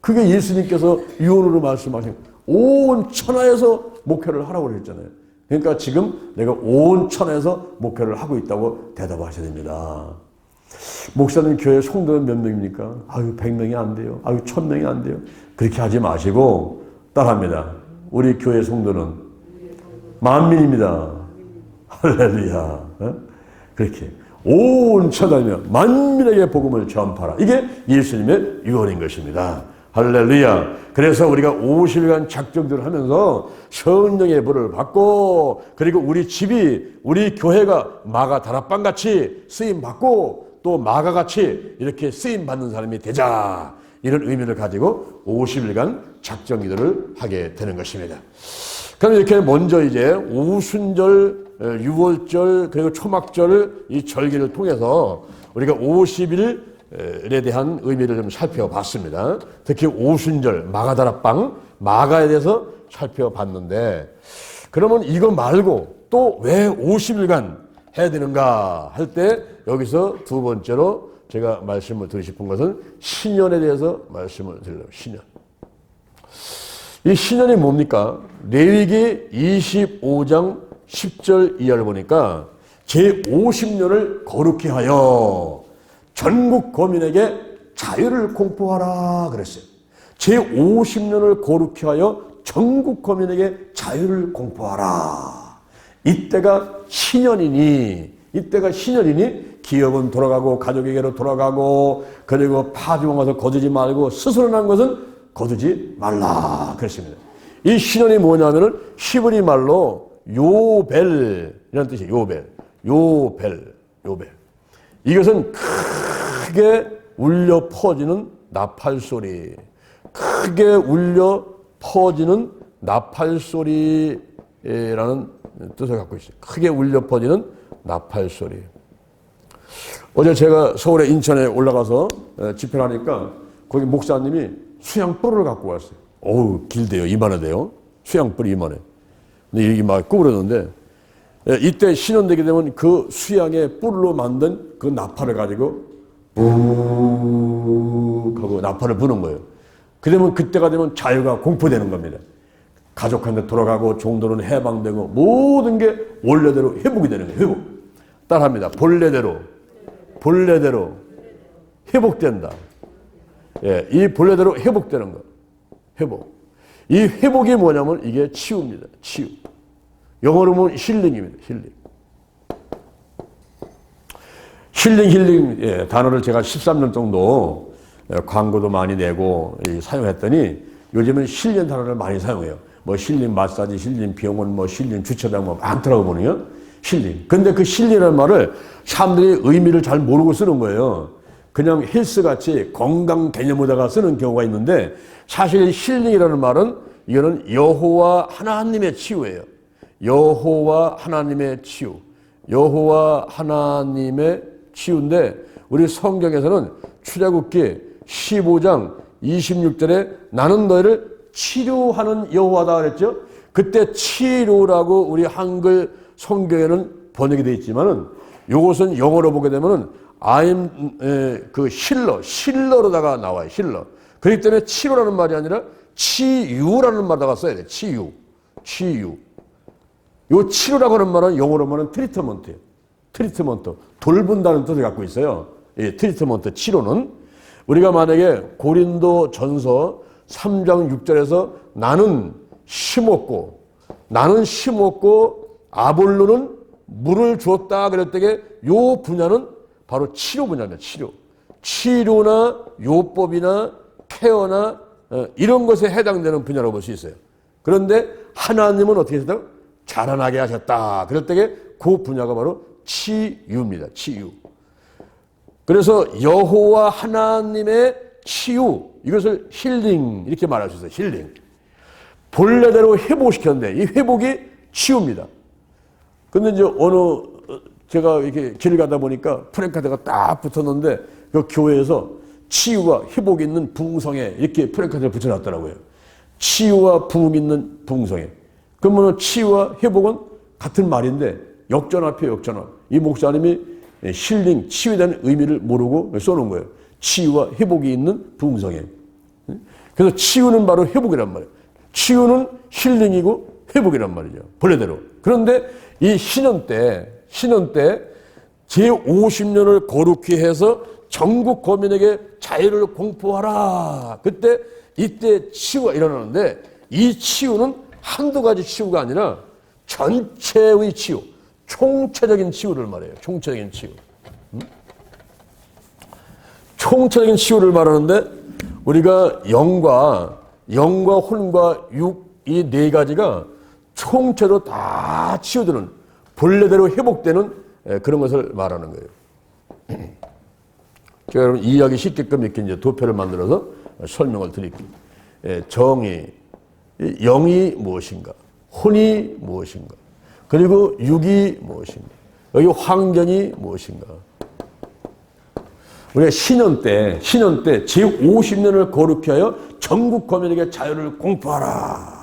그게 예수님께서 유언으로 말씀하신 온 천하에서 목회를 하라고 그랬잖아요. 그러니까 지금 내가 온 천에서 목회를 하고 있다고 대답하셔야 됩니다. 목사님 교회 성도는 몇 명입니까? 아유 100명이 안 돼요. 아유 1000명이 안 돼요. 그렇게 하지 마시고 따라합니다. 우리 교회 성도는 만민입니다. 할렐루야. 그렇게 온 천하며 만민에게 복음을 전파하라. 이게 예수님의 유언인 것입니다. 할렐루야. 그래서 우리가 50일간 작정들을 하면서 성령의 불을 받고, 그리고 우리 집이, 우리 교회가 마가 다락방같이 쓰임받고 또 마가같이 이렇게 쓰임받는 사람이 되자, 이런 의미를 가지고 50일간 작정기도를 하게 되는 것입니다. 그럼 이렇게 먼저 이제 오순절, 유월절, 그리고 초막절 이 절기를 통해서 우리가 50일에 대한 의미를 좀 살펴봤습니다. 특히 오순절, 마가다락방, 마가에 대해서 살펴봤는데, 그러면 이거 말고 또 왜 50일간 해야 되는가 할 때, 여기서 두 번째로 제가 말씀을 드리고 싶은 것은 신년에 대해서 말씀을 드리려고. 신년. 이 신년이 뭡니까? 레위기 25장 10절 이하를 보니까 제50년을 거룩히 하여 전국 거민에게 자유를 공포하라 그랬어요. 제50년을 거룩히 하여 전국 거민에게 자유를 공포하라. 이때가 신년이니 기업은 돌아가고 가족에게로 돌아가고, 그리고 파주방 와서 거두지 말고 스스로 난 것은 거두지 말라 그랬습니다. 이 신년이 뭐냐면은 히브리 말로 요벨이라는 뜻이에요. 요벨. 이것은 크게 울려 퍼지는 나팔 소리, 크게 울려 퍼지는 나팔 소리라는 뜻을 갖고 있어요. 크게 울려 퍼지는 나팔 소리. 어제 제가 서울에 인천에 올라가서 집회를 하니까 거기 목사님이 수양뿔을 갖고 왔어요. 어우, 길대요. 이만해 돼요. 수양뿔이 이만해. 근데 이게 막 구부렸는데, 이때 신년되게 되면 그 수양의 뿔로 만든 그 나팔을 가지고 욱 하고 나팔을 부는 거예요. 그러면 그때가 되면 자유가 공포되는 겁니다. 가족한테 돌아가고 종도는 해방되고 모든 게 원래대로 회복이 되는 거예요. 회복. 따라합니다. 본래대로 회복된다. 예, 이 본래대로 회복되는 거. 회복. 이 회복이 뭐냐면 이게 치유입니다. 치유. 영어로 보면 힐링입니다. 힐링. 예, 단어를 제가 13년 정도 광고도 많이 내고 사용했더니 요즘은 힐링 단어를 많이 사용해요. 뭐 힐링 마사지, 힐링 병원, 뭐 힐링 주차장 뭐 많더라고 보니요. 힐링. 근데 그 힐링이라는 말을 사람들이 의미를 잘 모르고 쓰는 거예요. 그냥 헬스같이 건강 개념으로다가 쓰는 경우가 있는데, 사실 힐링이라는 말은 이거는 여호와 하나님의 치유예요. 여호와 하나님의 치유인데, 우리 성경에서는 출애굽기 15장 26절에 나는 너희를 치료하는 여호와다 그랬죠. 그때 치료라고 우리 한글 성경에는 번역이 되어 있지만은, 이것은 영어로 보게 되면은 I'm 그 힐러로다가 나와요. 힐러. 그렇기 때문에 치료라는 말이 아니라 치유라는 말다가 써야 돼. 치유. 요 치료라고 하는 말은 영어로 말은 트리트먼트예요. 트리트먼트. 돌본다는 뜻을 갖고 있어요. 이 트리트먼트 치료는, 우리가 만약에 고린도 전서 3장 6절에서 나는 심었고 아볼로는 물을 주었다 그럴 때에 요 분야는 바로 치료 분야입니다. 치료나 요법이나 케어나 이런 것에 해당되는 분야라고 볼 수 있어요. 그런데 하나님은 어떻게 하셨다? 자라나게 하셨다. 그럴 때에 그 분야가 바로 치유입니다. 치유. 그래서 여호와 하나님의 치유, 이것을 힐링 이렇게 말할 수 있어요. 힐링. 본래대로 회복시켰는데 이 회복이 치유입니다. 근데 이제 제가 이렇게 길 가다 보니까 프랭카드가 딱 붙었는데 그 교회에서 치유와 회복 있는 부흥성에 이렇게 프랭카드를 붙여놨더라고요. 치유와 부흥 있는 부흥성에. 그러면 치유와 회복은 같은 말인데 역전합이에요. 역전합. 이 목사님이 힐링, 치유에 대한 의미를 모르고 써놓은 거예요. 치유와 회복이 있는 부흥성에. 그래서 치유는 바로 회복이란 말이에요. 치유는 힐링이고 회복이란 말이죠. 본래대로. 그런데 이 신원 때 제50년을 거룩히 해서 전국 거민에게 자유를 공포하라. 이때 치유가 일어나는데 이 치유는 한두 가지 치유가 아니라 전체의 치유, 총체적인 치유를 말해요. 총체적인 치유. 총체적인 치유를 말하는데 우리가 영과 혼과 육 이 네 가지가 총체로 다 치유되는 본래대로 회복되는 그런 것을 말하는 거예요. 제가 여러분 이해하기 쉽게끔 이렇게 이제 도표를 만들어서 설명을 드릴게요. 영이 무엇인가, 혼이 무엇인가, 그리고 육이 무엇인가, 여기 환경이 무엇인가. 우리가 신원 때 제50년을 거룩히 하여 전국 거민에게 자유를 공포하라.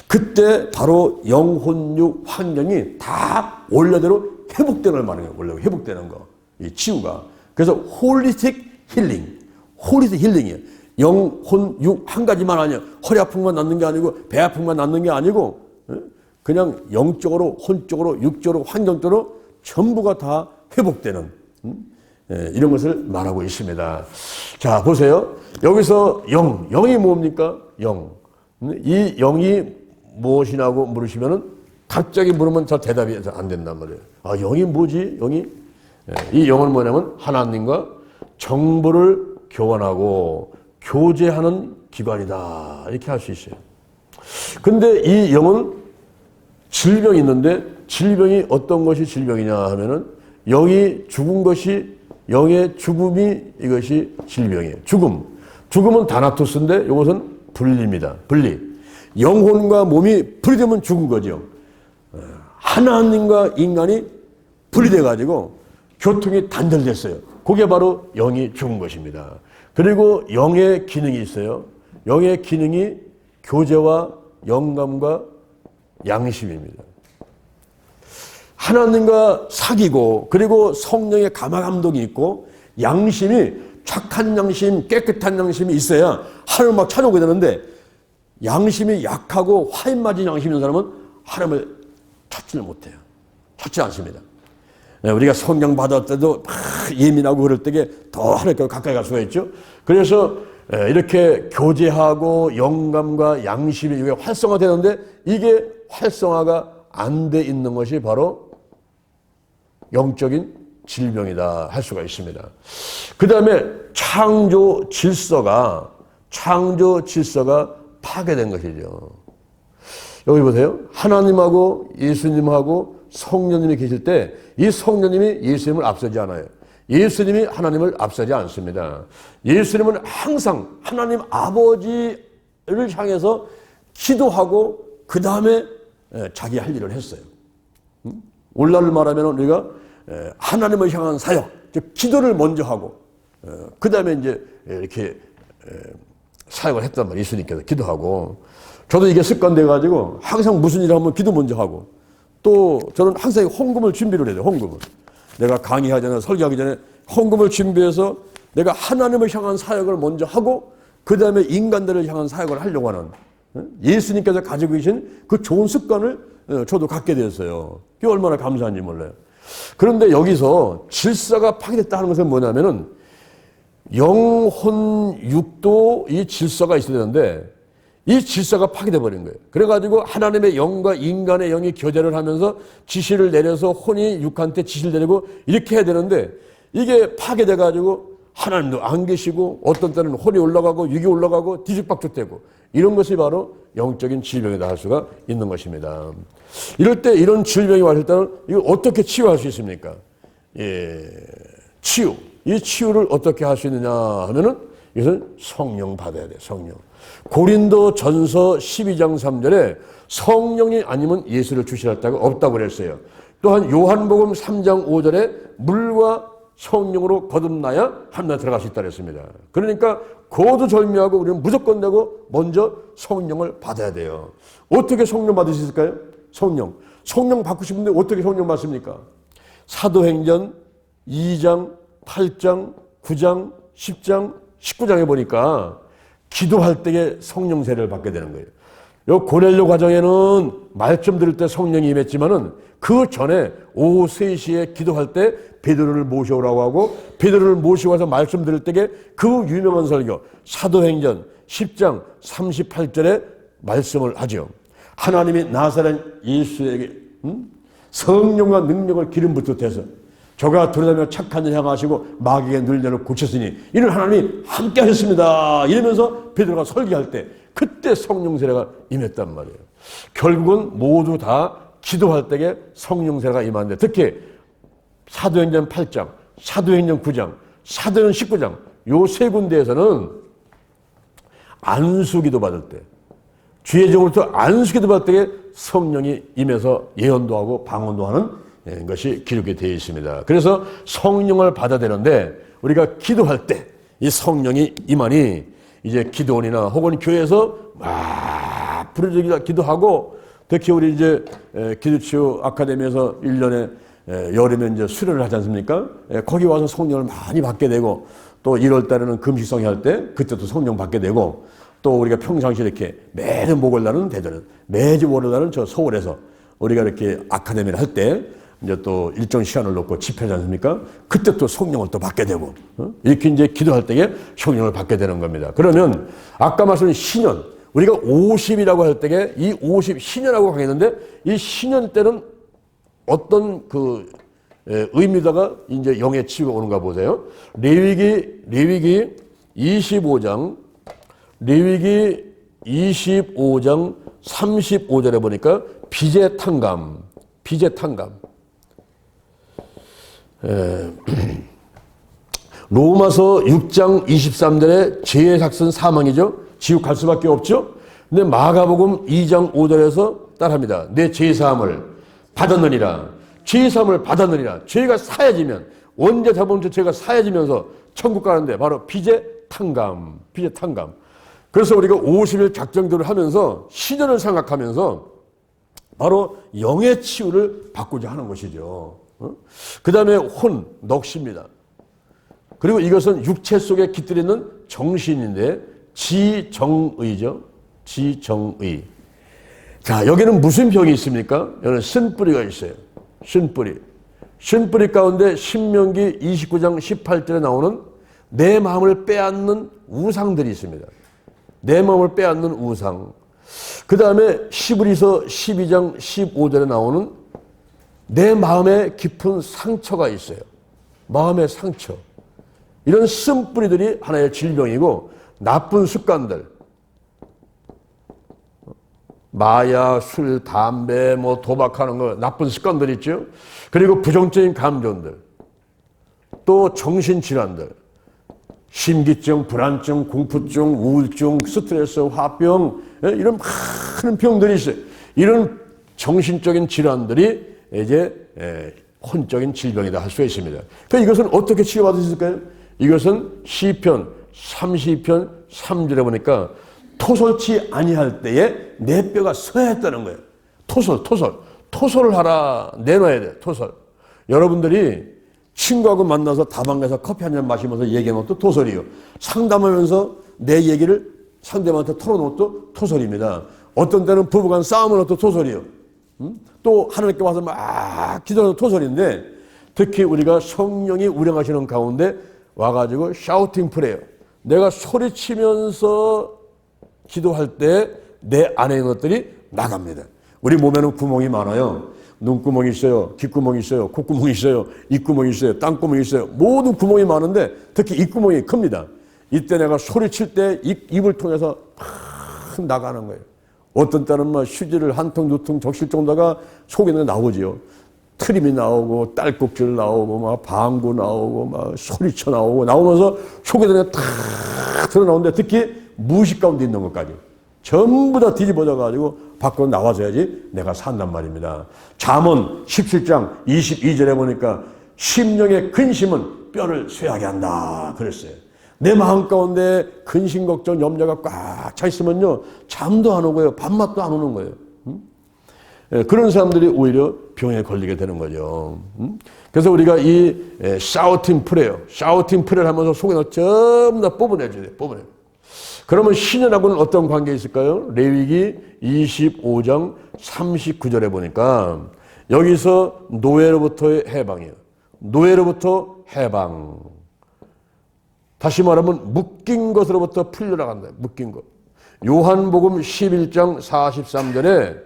그때 바로 영혼육 환경이 다 원래대로 회복되는 걸 말하는 거예요. 원래 회복되는 거. 이 치유가. 그래서 홀리스틱 힐링이에요. 영혼 육 한 가지만 아니에요. 허리 아픔만 낫는 게 아니고 배 아픔만 낫는 게 아니고 그냥 영적으로 혼적으로 육적으로 환경적으로 전부가 다 회복되는 이런 것을 말하고 있습니다. 자, 보세요. 여기서 영이 뭡니까? 이 영이 무엇이냐고 물으시면은 갑자기 물으면 잘 대답이 안 된단 말이에요. 아, 영이 뭐지? 이 영은 뭐냐면 하나님과 정보를 교환하고 교제하는 기관이다. 이렇게 할 수 있어요. 근데 이 영은 질병이 있는데 질병이 어떤 것이 질병이냐 하면은 영이 죽은 것이 영의 죽음이 이것이 질병이에요. 죽음은 다나토스인데 이것은 분리입니다. 분리. 영혼과 몸이 분리되면 죽은 거죠. 하나님과 인간이 분리돼 가지고 교통이 단절됐어요. 그게 바로 영이 죽은 것입니다. 그리고 영의 기능이 있어요. 영의 기능이 교제와 영감과 양심입니다. 하나님과 사귀고 그리고 성령의 감화감동이 있고 양심이 착한 양심, 깨끗한 양심이 있어야 하나님을 막 찾아오게 되는데 양심이 약하고 화인 맞은 양심이 있는 사람은 하나님을 찾지를 못해요. 찾지 않습니다. 우리가 성령 받을 때도 막 예민하고 그럴 때에 더 하나님과 가까이 갈 수가 있죠. 그래서 이렇게 교제하고 영감과 양심이 이게 활성화되는데 이게 활성화가 안 돼 있는 것이 바로 영적인 질병이다 할 수가 있습니다. 그 다음에 창조 질서가 파괴된 것이죠. 여기 보세요. 하나님하고 예수님하고 성령님이 계실 때 이 성령님이 예수님을 앞서지 않아요. 예수님이 하나님을 앞서지 않습니다. 예수님은 항상 하나님 아버지를 향해서 기도하고 그 다음에 자기 할 일을 했어요. 오늘날을 말하면 우리가 하나님을 향한 사역, 즉 기도를 먼저 하고 그 다음에 이제 이렇게 사역을 했단 말이에요. 예수님께서 기도하고. 저도 이게 습관돼 가지고 항상 무슨 일을 하면 기도 먼저 하고 또 저는 항상 헌금을 준비를 해요. 헌금을. 내가 강의하기 전에 설교하기 전에 헌금을 준비해서 내가 하나님을 향한 사역을 먼저 하고 그 다음에 인간들을 향한 사역을 하려고 하는 예수님께서 가지고 계신 그 좋은 습관을 저도 갖게 되었어요. 그게 얼마나 감사한지 몰라요. 그런데 여기서 질서가 파괴됐다 하는 것은 뭐냐면은 영혼 육도 이 질서가 있어야 되는데 이 질서가 파괴돼 버린 거예요. 그래가지고 하나님의 영과 인간의 영이 교제를 하면서 지시를 내려서 혼이 육한테 지시를 내리고 이렇게 해야 되는데 이게 파괴돼 가지고 하나님도 안 계시고 어떤 때는 혼이 올라가고 육이 올라가고 뒤죽박죽되고 이런 것이 바로 영적인 질병이다 할 수가 있는 것입니다. 이럴 때 이런 질병이 왔을 때는 이걸 어떻게 치유할 수 있습니까? 치유. 이 치유를 어떻게 할 수 있느냐 하면은 이것은 성령 받아야 돼요. 성령. 고린도 전서 12장 3절에 성령이 아니면 예수를 주시할 자가 없다고 그랬어요. 또한 요한복음 3장 5절에 물과 성령으로 거듭나야 하나님에 들어갈 수 있다 그랬습니다. 그러니까 거두절미하고 우리는 무조건 되고 먼저 성령을 받아야 돼요. 어떻게 성령 받을 수 있을까요? 성령 받고 싶은데 어떻게 성령 받습니까? 사도행전 2장, 8장, 9장, 10장, 19장에 보니까 기도할 때에 성령 세례를 받게 되는 거예요. 요 고넬료 과정에는 말씀 들을 때 성령이 임했지만은 그 전에 오후 3시에 기도할 때 베드로를 모셔오라고 하고 베드로를 모시고 와서 말씀 들을 때에 그 유명한 설교 사도행전 10장 38절에 말씀을 하죠. 하나님이 나사렛 예수에게 성령과 능력을 기름 붓듯해서 저가 드러나며 착한 일 향하시고 마귀의 눌려를 고쳤으니 이는 하나님이 함께 하셨습니다. 이러면서 베드로가 설교할 때 그때 성령 세례가 임했단 말이에요. 결국은 모두 다 기도할 때에 성령 세례가 임하는데 특히 사도행전 8장, 사도행전 9장, 사도행전 19장 요 세 군데에서는 안수기도 받을 때 주의 종으로부터 안수기도 받을 때에 성령이 임해서 예언도 하고 방언도 하는 것이 기록이 되어 있습니다. 그래서 성령을 받아야 되는데 우리가 기도할 때 이 성령이 임하니 이제 기도원이나 혹은 교회에서 막 부르짖기다 기도하고 특히 우리 이제 기도치유 아카데미에서 1년에 여름에 이제 수련을 하지 않습니까? 거기 와서 성령을 많이 받게 되고 또 1월 달에는 금식성회 할 때 그때도 성령 받게 되고 또 우리가 평상시에 이렇게 매주 목요일날은 대전에 매주 월요일날은 저 서울에서 우리가 이렇게 아카데미를 할 때 이제 또 일정 시간을 놓고 집회하지 않습니까? 그때 또 성령을 또 받게 되고 이렇게 이제 기도할 때에 성령을 받게 되는 겁니다. 그러면 아까 말씀드린 신년 우리가 50이라고 할 때에 이 50 신년하고 강했는데 이 신년 때는 어떤 그 의미다가 이제 영의 치유가 오는가 보세요. 레위기 25장 35절에 보니까 빚의 탕감. 로마서 6장 23절에 죄의 삭은 사망이죠. 지옥 갈 수밖에 없죠. 근데 마가복음 2장 5절에서 따라합니다. 내 죄사함을 받았느니라. 죄사함을 받았느니라. 죄가 사해지면 언제 자본주 죄가 사해지면서 천국 가는데 바로 빚의 탕감. 그래서 우리가 50일 작정들을 하면서 시전을 생각하면서 바로 영의 치유를 받고자 하는 것이죠. 그 다음에 혼, 넋입니다. 그리고 이것은 육체 속에 깃들어 있는 정신인데 지정의죠. 지정의. 자, 여기는 무슨 병이 있습니까? 여기는 신뿌리가 있어요. 신뿌리 가운데 신명기 29장 18절에 나오는 내 마음을 빼앗는 우상들이 있습니다. 내 마음을 빼앗는 우상. 그 다음에 히브리서 12장 15절에 나오는 내 마음에 깊은 상처가 있어요. 마음의 상처. 이런 쓴뿌리들이 하나의 질병이고 나쁜 습관들. 마약, 술, 담배, 도박하는 거 나쁜 습관들 있죠. 그리고 부정적인 감정들. 또 정신질환들. 심기증, 불안증, 공포증, 우울증, 스트레스, 화병 이런 많은 병들이 있어요. 이런 정신적인 질환들이 이제 혼적인 질병이다 할 수 있습니다. 그러니까 이것은 어떻게 치료받을 수 있을까요? 이것은 시편 32편 3절에 보니까 토설치 아니할 때에 내 뼈가 서야 했다는 거예요. 토설을 하라. 내놔야 돼. 토설. 여러분들이 친구하고 만나서 다방에서 커피 한 잔 마시면서 얘기하는 것도 토설이요. 상담하면서 내 얘기를 상대방한테 털어놓은 것도 토설입니다. 어떤 때는 부부간 싸우는 것도 토설이요. 또 하나님께 와서 막 기도하는 토설인데 특히 우리가 성령이 운행하시는 가운데 와가지고 샤우팅 프레이어. 내가 소리치면서 기도할 때 내 안에 있는 것들이 나갑니다. 우리 몸에는 구멍이 많아요. 눈구멍이 있어요. 귓구멍이 있어요. 콧구멍이 있어요. 입구멍이 있어요. 땅구멍이 있어요. 모든 구멍이 많은데 특히 입구멍이 큽니다. 이때 내가 소리칠 때 입을 통해서 팍 나가는 거예요. 어떤 때는 휴지를 한 통, 두 통 적실 정도가 속에 있는 게 나오지요. 트림이 나오고 딸꾹질 나오고 방구 나오고 소리쳐 나오면서 속에 있는 게 탁 드러나오는데 특히 무의식 가운데 있는 것까지 전부 다 뒤집어져 가지고 밖으로 나와줘야지 내가 산단 말입니다. 잠언 17장 22절에 보니까 심령의 근심은 뼈를 쇠하게 한다 그랬어요. 내 마음 가운데 근심 걱정 염려가 꽉 차 있으면요 잠도 안 오고요 밥맛도 안 오는 거예요. 그런 사람들이 오히려 병에 걸리게 되는 거죠. 그래서 우리가 이 샤우팅 프레이어를 하면서 속에 전부 다 뽑아내줘야 돼요. 그러면 신현하고는 어떤 관계 있을까요? 레위기 25장 39절에 보니까 여기서 노예로부터의 해방이에요. 노예로부터 해방. 다시 말하면 묶인 것으로부터 풀려나간다. 묶인 것. 요한복음 11장 43절에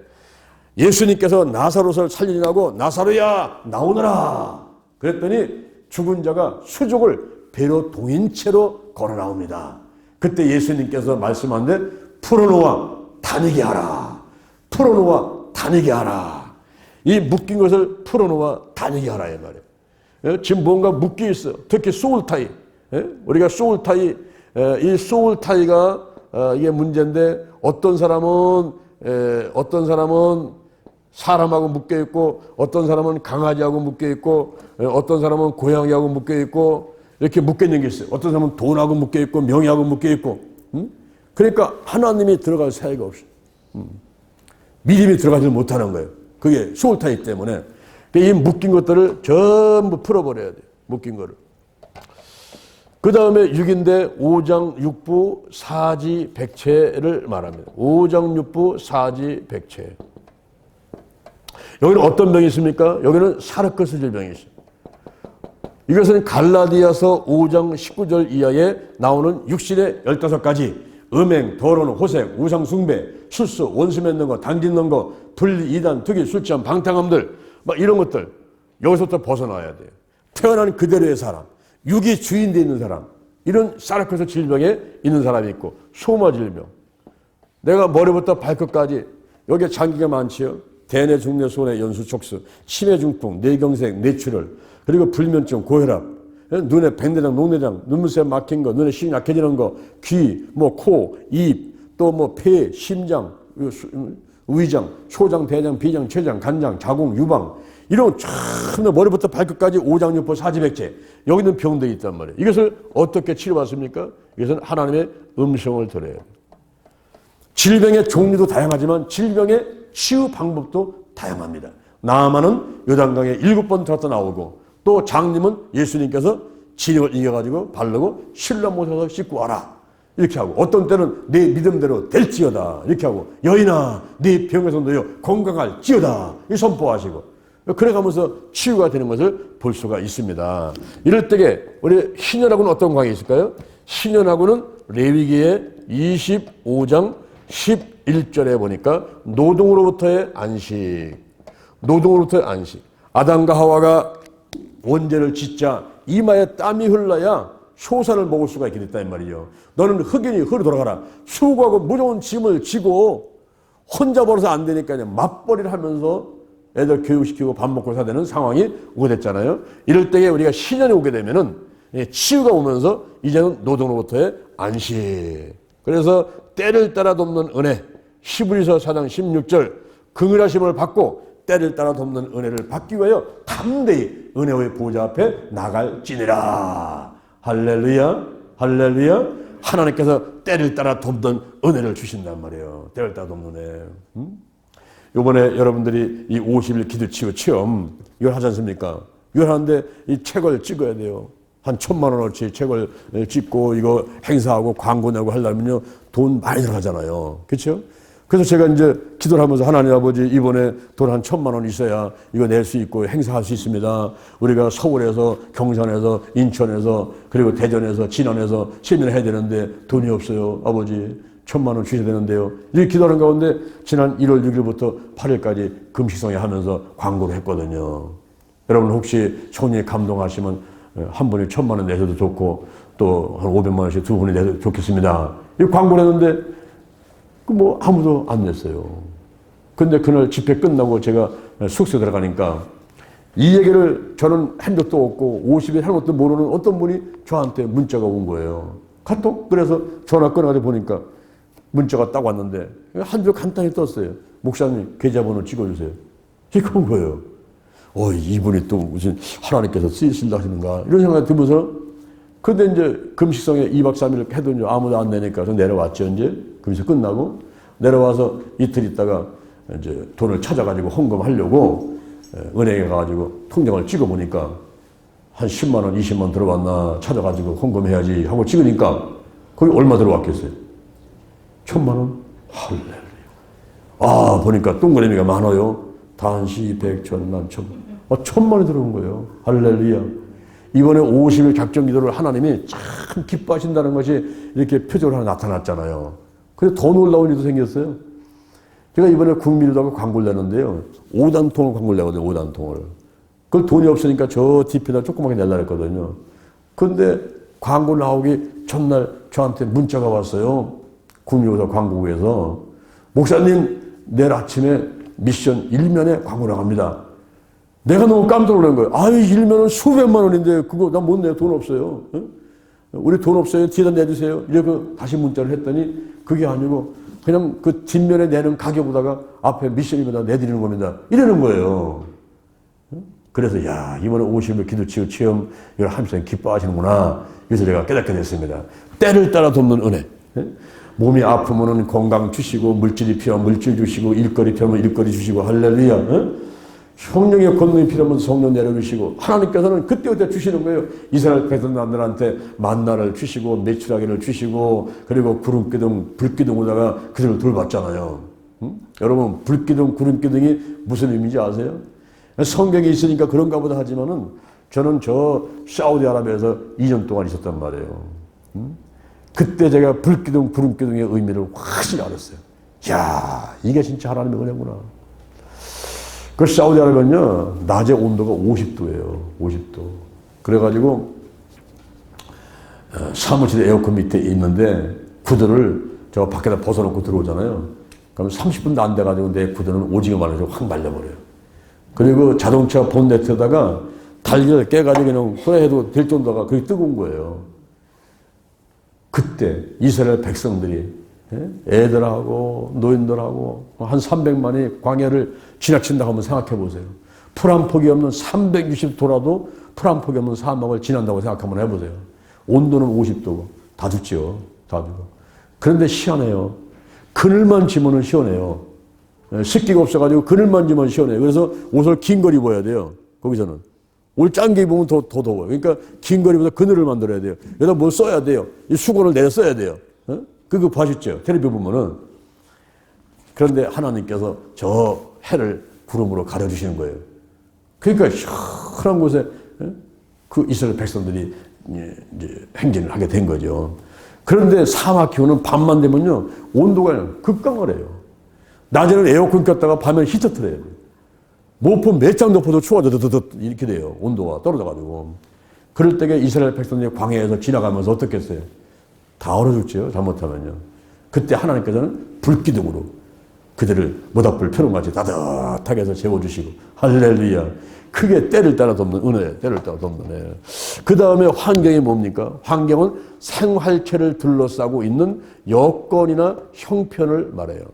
예수님께서 나사로를 살리라고 나사로야 나오너라 그랬더니 죽은 자가 수족을 배로 동인 채로 걸어 나옵니다. 그때 예수님께서 말씀하는데 풀어놓아 다니게 하라. 풀어놓아 다니게 하라. 이 묶인 것을 풀어놓아 다니게 하라 이 말이에요. 지금 뭔가 묶여 있어. 특히 소울타이. 우리가 소울타이, 이 소울타이가 이게 문제인데 어떤 사람은 사람하고 묶여 있고 어떤 사람은 강아지하고 묶여 있고 어떤 사람은 고양이하고 묶여 있고 이렇게 묶여 있는 게 있어요. 어떤 사람은 돈하고 묶여 있고 명예하고 묶여 있고 그러니까 하나님이 들어갈 사이가 없어요. 믿음이 들어가지 못하는 거예요. 그게 소울타이 때문에 이 묶인 것들을 전부 풀어버려야 돼요. 묶인 거를. 그 다음에 6인데 5장 6부 사지 백체를 말합니다. 5장 6부 사지 백체. 여기는 어떤 병이 있습니까? 여기는 사르크스 질병이 있어요. 이것은 갈라디아서 5장 19절 이하에 나오는 육신의 15가지 음행, 더러운 호색, 우상 숭배, 술수, 원수 맺는 거, 당짓는 거, 불, 이단, 투기, 술취함, 방탕함들 막 이런 것들 여기서부터 벗어나야 돼요. 태어난 그대로의 사람, 육이 주인 돼 있는 사람, 이런 사르크스 질병에 있는 사람이 있고 소마 질병. 내가 머리부터 발끝까지 여기에 장기가 많지요. 대뇌, 중뇌, 소뇌, 연수, 촉수, 치매, 중풍, 뇌경색, 뇌출혈, 그리고 불면증, 고혈압, 눈에 백내장, 녹내장, 눈물새 막힌 거, 눈에 힘이 약해지는 거, 귀, 코, 입, 또 폐, 심장, 위장, 소장, 대장, 비장, 췌장, 간장, 자궁, 유방 이런 참 머리부터 발끝까지 오장육부 사지백체 여기 있는 병들이 있단 말이에요. 이것을 어떻게 치료받습니까? 이것은 하나님의 음성을 들어야 돼요. 질병의 종류도 다양하지만 질병의 치유 방법도 다양합니다. 나아만은 요단강에 7번 들었다 나오고 또 장님은 예수님께서 진흙을 이겨가지고 바르고 신라 모셔서 씻고 와라 이렇게 하고 어떤 때는 내 믿음대로 될지어다 이렇게 하고 여인아 네 병에서 너여 건강할지어다 이 선포하시고 그래가면서 치유가 되는 것을 볼 수가 있습니다. 이럴 때에 우리 신현하고는 어떤 관계 있을까요? 신현하고는 레위기의 25장 11절에 보니까 노동으로부터의 안식. 노동으로부터의 안식. 아담과 하와가 원죄를 짓자 이마에 땀이 흘러야 소산을 먹을 수가 있게 됐다 이 말이에요. 너는 흑인이 흙으로 돌아가라. 수고하고 무거운 짐을 지고 혼자 벌어서 안 되니까 맞벌이를 하면서 애들 교육시키고 밥 먹고 사야 되는 상황이 오게 됐잖아요. 이럴 때에 우리가 신년이 오게 되면은 치유가 오면서 이제는 노동으로부터의 안식. 그래서 때를 따라 돕는 은혜. 히브리서 4장 16절 긍휼하심을 받고 때를 따라 돕는 은혜를 받기 위하여 담대히 은혜의 보좌 앞에 나갈지니라. 할렐루야, 할렐루야. 하나님께서 때를 따라 돕는 은혜를 주신단 말이에요. 때를 따라 돕는 은혜. 요번에 여러분들이 이 50일 기도치유 체험 이걸 하지 않습니까? 이걸 하는데 이 책을 찍어야 돼요. 한 1,000만 원어치 책을 찍고 이거 행사하고 광고 내고 하려면요 돈 많이 들어가잖아요. 그렇죠? 그래서 제가 이제 기도를 하면서 하나님 아버지 이번에 돈 한 1,000만 원 있어야 이거 낼 수 있고 행사할 수 있습니다. 우리가 서울에서 경산에서 인천에서 그리고 대전에서 진안에서 세미나 해야 되는데 돈이 없어요. 아버지 1,000만 원 주셔야 되는데요. 이렇게 기도하는 가운데 지난 1월 6일부터 8일까지 금식성회 하면서 광고를 했거든요. 여러분 혹시 손이 감동하시면 한 분이 1,000만 원 내셔도 좋고 또 한 500만 원씩 두 분이 내도 좋겠습니다. 이 광고를 했는데 아무도 안 냈어요. 근데 그날 집회 끝나고 제가 숙소에 들어가니까 이 얘기를 저는 한 적도 없고 50일 한 것도 모르는 어떤 분이 저한테 문자가 온 거예요. 카톡? 그래서 전화 끊어가지고 보니까 문자가 딱 왔는데 한 줄 간단히 떴어요. 목사님 계좌번호 찍어주세요. 이렇게 온 거예요. 이분이 또 무슨 하나님께서 쓰이신다 하시는가 이런 생각이 들면서 근데 이제 금식성에 2박 3일 해도 아무도 안 내니까 저 내려왔죠. 이제 금식 끝나고 내려와서 이틀 있다가 이제 돈을 찾아가지고 헌금하려고 은행에 가가지고 통장을 찍어보니까 한 10만 원, 20만 원 들어왔나 찾아가지고 헌금해야지 하고 찍으니까 거기 얼마 들어왔겠어요? 1,000,000원? 할렐루야. 아, 보니까 동그라미가 많아요. 단시, 백, 천만, 천만. 1,000,000원이 들어온 거예요. 할렐루야. 이번에 50일 작정 기도를 하나님이 참 기뻐하신다는 것이 이렇게 표적으로 하나 나타났잖아요. 그래서 더 놀라운 일도 생겼어요. 제가 이번에 국민일보가 광고를 내는데요. 5단통을 광고를 내거든요. 5단통을. 그걸 돈이 없으니까 저 DP에다 조그맣게 내려고 했거든요. 그런데 광고 나오기 전날 저한테 문자가 왔어요. 국민일보 광고국에서. 목사님, 내일 아침에 미션 1면에 광고 나갑니다. 내가 너무 깜짝 놀란 거예요. 아유, 1면은 수백만 원인데 그거 난 못 내요. 돈 없어요. 우리 돈 없어요. 뒤에다 내주세요. 이렇게 다시 문자를 했더니 그게 아니고 그냥 그 뒷면에 내는 가격보다가 앞에 미션이면 내드리는 겁니다. 이러는 거예요. 그래서 야, 이번에 50일 기도치유 체험 이걸 하면서 기뻐하시는구나. 그래서 제가 깨닫게 됐습니다. 때를 따라 돕는 은혜. 몸이 아프면은 건강 주시고, 물질이 필요하면 물질 주시고, 일거리 필요하면 일거리 주시고, 할렐루야. 성령의 권능이 필요하면 성령 내려주시고, 하나님께서는 그때그때 주시는 거예요. 이스라엘 백성들한테 만나를 주시고, 메추라기를 주시고, 그리고 구름기둥, 불기둥으로다가 그들을 돌봤잖아요. 여러분, 불기둥, 구름기둥이 무슨 의미인지 아세요? 성경이 있으니까 그런가 보다 하지만은 저는 저 사우디아라비아에서 2년 동안 있었단 말이에요. 그때 제가 불기둥, 구름기둥의 의미를 확실히 알았어요. 야, 이게 진짜 하나님의 은혜구나. 그 사우디아라비아는요, 낮에 온도가 50도예요. 50도. 그래가지고 사무실에 에어컨 밑에 있는데 구두를 저 밖에다 벗어놓고 들어오잖아요. 그럼 30분도 안 돼가지고 내 구두는 오징어 말려서 확 말려버려요. 그리고 자동차 본네트에다가 달걀 깨가지고 그냥 후회해도 될 정도가 그게 뜨거운 거예요. 그때 이스라엘 백성들이 애들하고 노인들하고 한 300만이 광야를 지나친다고 한번 생각해 보세요. 풀 한 폭이 없는 360도라도 풀 한 폭이 없는 사막을 지난다고 생각 한번 해보세요. 온도는 50도고 다 죽죠. 다 죽어. 그런데 희한해요. 그늘만 지면은 시원해요. 습기가 없어가지고 그늘만 지면 시원해요. 그래서 옷을 긴 걸 입어야 돼요. 거기서는. 옷 짠게 입으면 더 더워요. 그러니까 긴 걸 입어서 그늘을 만들어야 돼요. 여기다 뭘 써야 돼요. 이 수건을 내려 써야 돼요. 그거 봐주죠. 텔레비 보면은. 그런데 하나님께서 저 해를 구름으로 가려주시는 거예요. 그러니까 시원한 곳에 그 이스라엘 백성들이 이제 행진을 하게 된 거죠. 그런데 사막 기온은 밤만 되면요 온도가 급강을 해요. 낮에는 에어컨 켰다가 밤에는 히터트를 해요. 모품 몇 장 덮어도 추워져 이렇게 돼요. 온도가 떨어져가지고. 그럴 때에 이스라엘 백성들이 광야에서 지나가면서 어떻게 했어요? 다 얼어죽죠. 잘못하면요. 그때 하나님께서는 불기둥으로 그들을 모닥불 펴놓은같이 따뜻하게 해서 재워주시고 할렐루야. 크게 때를 따라 돕는 은혜, 때를 따라 돕는 은혜. 그 다음에 환경이 뭡니까? 환경은 생활체를 둘러싸고 있는 여건이나 형편을 말해요.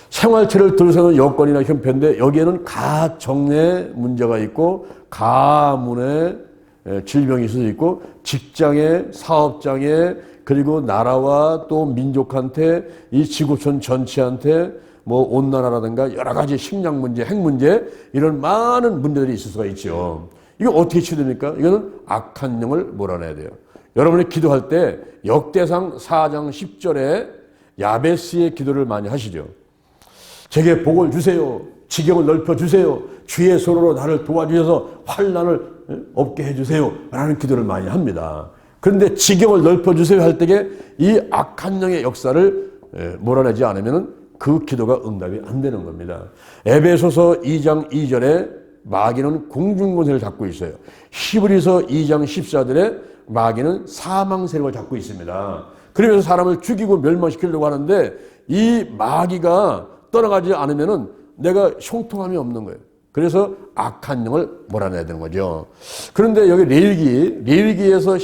생활체를 둘러싸는 여건이나 형편인데 여기에는 가정에 문제가 있고 가문에 질병이 있을 수 있고 직장에 사업장에 그리고 나라와 또 민족한테 이 지구촌 전체한테 뭐 온난화라든가 여러 가지 식량 문제, 핵 문제 이런 많은 문제들이 있을 수가 있죠. 이거 어떻게 치료됩니까? 이거는 악한 영을 몰아내야 돼요. 여러분이 기도할 때 역대상 4장 10절에 야베스의 기도를 많이 하시죠. 제게 복을 주세요. 지경을 넓혀주세요. 주의 손으로 나를 도와주셔서 환난을 없게 해주세요. 라는 기도를 많이 합니다. 그런데 지경을 넓혀주세요 할 때에 이 악한 영의 역사를 몰아내지 않으면 그 기도가 응답이 안 되는 겁니다. 에베소서 2장 2절에 마귀는 공중권세를 잡고 있어요. 히브리서 2장 14절에 마귀는 사망 세력을 잡고 있습니다. 그러면서 사람을 죽이고 멸망시키려고 하는데 이 마귀가 떠나가지 않으면은 내가 형통함이 없는 거예요. 그래서 악한 영을 몰아내야 되는 거죠. 그런데 여기 레위기에서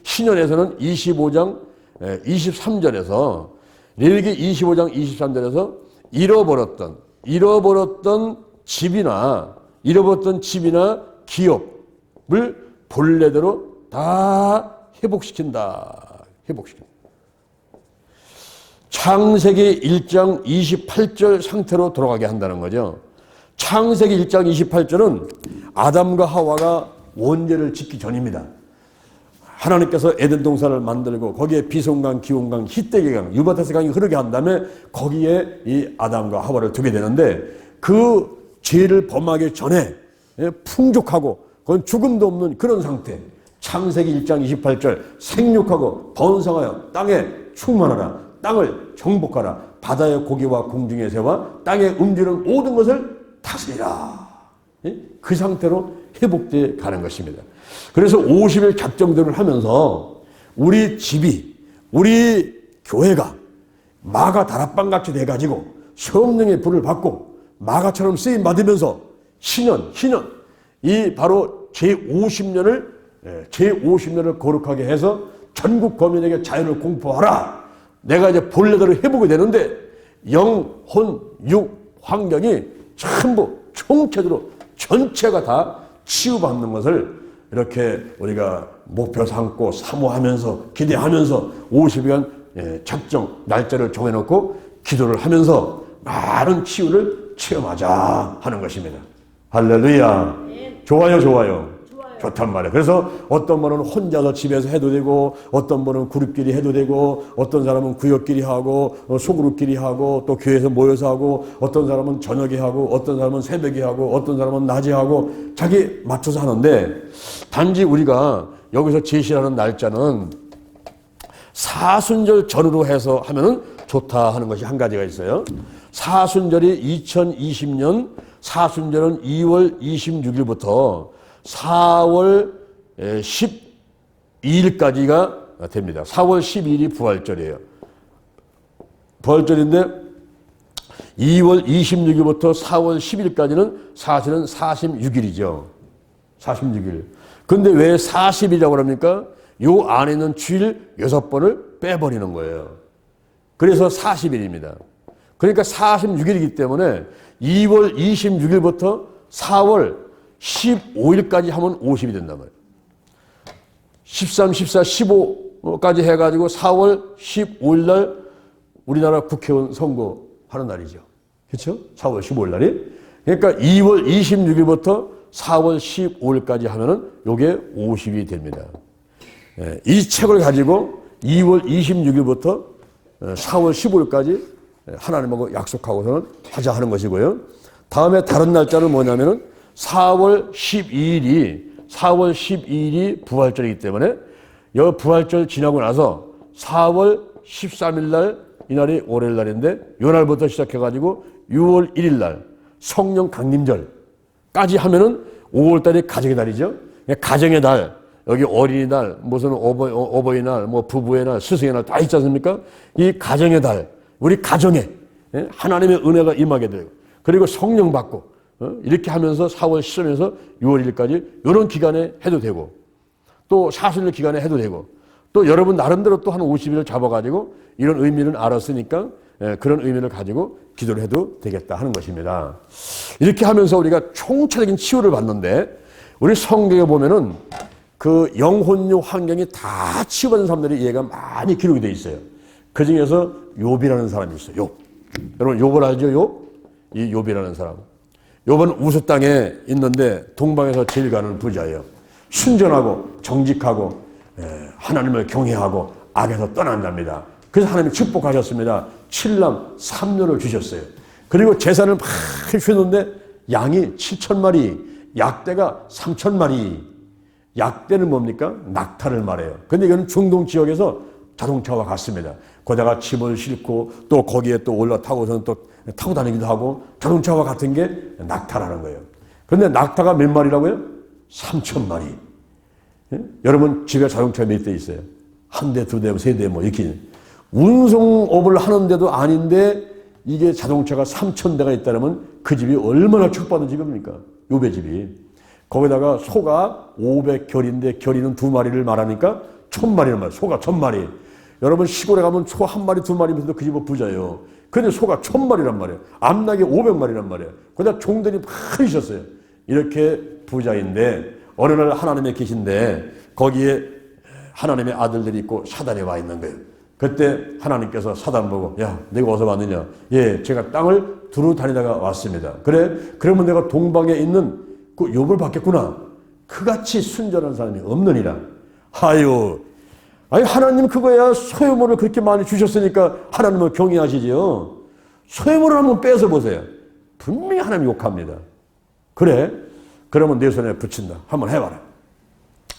신년에서는 25장 23절에서 레위기 25장 23절에서 잃어버렸던 집이나 기업을 본래대로 다 회복시킨다. 창세기 1장 28절 상태로 돌아가게 한다는 거죠. 창세기 1장 28절은 아담과 하와가 원죄를 짓기 전입니다. 하나님께서 에덴 동산을 만들고 거기에 비송강, 기온강, 히데기강, 유바테스 강이 흐르게 한 다음에 거기에 이 아담과 하와를 두게 되는데 그 죄를 범하기 전에 풍족하고 그건 죽음도 없는 그런 상태. 창세기 1장 28절 생육하고 번성하여 땅에 충만하라. 땅을 정복하라. 바다의 고기와 공중의 새와 땅에 움직이는 모든 것을 다스리라. 그 상태로 회복되어 가는 것입니다. 그래서 50일 작정들을 하면서 우리 집이, 우리 교회가 마가 다락방같이 돼가지고 성령의 불을 받고 마가처럼 쓰임 받으면서 신년, 이 바로 제50년을 거룩하게 해서 전국 거민에게 자유를 공포하라. 내가 이제 본래대로 회복이 되는데 영, 혼, 육, 환경이 전부 총체적으로 전체가 다 치유받는 것을 이렇게 우리가 목표 삼고 사모하면서 기대하면서 50일간 작정 날짜를 정해놓고 기도를 하면서 많은 치유를 체험하자 하는 것입니다. 할렐루야. 좋아요. 좋단 말이에요. 그래서 어떤 분은 혼자서 집에서 해도 되고 어떤 분은 그룹끼리 해도 되고 어떤 사람은 구역끼리 하고 소그룹끼리 하고 또 교회에서 모여서 하고 어떤 사람은 저녁에 하고 어떤 사람은 새벽에 하고 어떤 사람은 낮에 하고 자기 맞춰서 하는데 단지 우리가 여기서 제시하는 날짜는 사순절 전후로 해서 하면은 좋다 하는 것이 한 가지가 있어요. 사순절이 2020년 사순절은 2월 26일부터 4월 12일까지가 됩니다. 4월 12일이 부활절이에요. 부활절인데 2월 26일부터 4월 10일까지는 사실은 46일이죠. 46일. 근데 왜 40일이라고 그럽니까? 요 안에 있는 주일 6번을 빼버리는 거예요. 그래서 40일입니다. 그러니까 46일이기 때문에 2월 26일부터 4월 15일까지 하면 50이 된단 말이에요. 13, 14, 15까지 해가지고 4월 15일 날 우리나라 국회의원 선거하는 날이죠. 그렇죠? 4월 15일 날이. 그러니까 2월 26일부터 4월 15일까지 하면은 요게 50이 됩니다. 이 책을 가지고 2월 26일부터 4월 15일까지 하나님하고 약속하고서는 하자 하는 것이고요. 다음에 다른 날짜는 뭐냐면은 4월 12일이 부활절이기 때문에 이 부활절 지나고 나서 4월 13일 날 이날이 월요일 날인데 이 날부터 시작해가지고 6월 1일 날 성령 강림절까지 하면은 5월 달이 가정의 달이죠. 가정의 달, 여기 어린이날, 무슨 어버이날, 뭐 부부의 날, 스승의 날 다 있지 않습니까? 이 가정의 달, 우리 가정에 하나님의 은혜가 임하게 되고 그리고 성령 받고 이렇게 하면서 4월 13일에서 6월 1일까지 이런 기간에 해도 되고 또 사순절 기간에 해도 되고 또 여러분 나름대로 또 한 50일을 잡아가지고 이런 의미를 알았으니까 그런 의미를 가지고 기도를 해도 되겠다 하는 것입니다. 이렇게 하면서 우리가 총체적인 치유를 받는데 우리 성경에 보면은 그 영혼유 환경이 다 치유받은 사람들이 이해가 많이 기록이 되어 있어요. 그 중에서 욥이라는 사람이 있어요. 욥. 여러분 욥을 알죠? 욥? 이 욥이라는 사람. 욥은 우스 땅에 있는데 동방에서 제일 가는 부자예요. 순전하고 정직하고 하나님을 경외하고 악에서 떠난답니다. 그래서 하나님이 축복하셨습니다. 7남 3녀를 주셨어요. 그리고 재산을 막 주셨는데 양이 7,000마리, 약대가 3,000마리. 약대는 뭡니까? 낙타를 말해요. 근데 이거는 중동 지역에서 자동차와 같습니다. 거기다가 짐을 싣고 또 거기에 또 올라타고서는 또 타고 다니기도 하고 자동차와 같은 게 낙타라는 거예요. 그런데 낙타가 몇 마리라고요? 3,000마리. 예? 여러분 집에 자동차 몇 대 있어요? 한 대, 두 대, 세 대 뭐 이렇게. 운송업을 하는데도 아닌데 이게 자동차가 3,000대가 있다면 그 집이 얼마나 축복받은 집입니까? 욥의 집이. 거기다가 소가 500결인데 결이는 2마리를 말하니까 1,000마리란 말이에요. 소가 1,000마리. 여러분 시골에 가면 소 1마리, 2마리면서도 그 집은 부자예요. 근데 소가 1,000마리란 말이에요. 암낙이 500마리란 말이에요. 거기다 종들이 많이 있었어요. 이렇게 부자인데 어느 날 하나님에 계신데 거기에 하나님의 아들들이 있고 사단이 와 있는 거예요. 그때 하나님께서 사단 보고 야 내가 어디서 왔느냐. 예, 제가 땅을 두루 다니다가 왔습니다. 그래? 그러면 내가 동방에 있는 그 욥을 받겠구나. 그같이 순전한 사람이 없느니라. 아유, 아니 하나님 그거야 소유물을 그렇게 많이 주셨으니까 하나님을 경외하시지요. 소유물을 한번 뺏어 보세요. 분명히 하나님 욕합니다. 그래? 그러면 내 손에 붙인다. 한번 해봐라.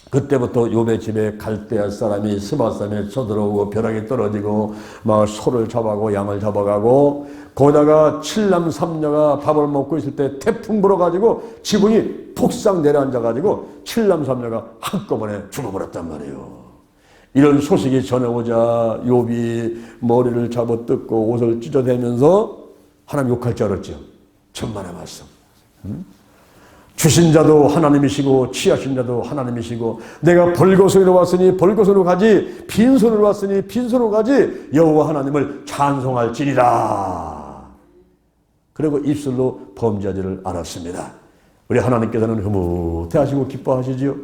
그때부터 욥의 집에 갈대아 사람이 스바산에 쳐들어오고 벼락이 떨어지고 막 소를 잡아가고 양을 잡아가고 거기다가 칠남 삼녀가 밥을 먹고 있을 때 태풍 불어가지고 지붕이 폭삭 내려앉아가지고 칠남 삼녀가 한꺼번에 죽어버렸단 말이에요. 이런 소식이 전해오자 욥이 머리를 잡아뜯고 옷을 찢어대면서 하나님 욕할 줄 알았죠. 천만의 말씀. 주신 자도 하나님이시고 취하신 자도 하나님이시고 내가 벌거벗으로 왔으니 벌거벗으로 가지 빈손으로 왔으니 빈손으로 가지 여호와 하나님을 찬송할지니라. 그리고 입술로 범죄하지를 않았습니다. 우리 하나님께서는 흐뭇해하시고 기뻐하시지요.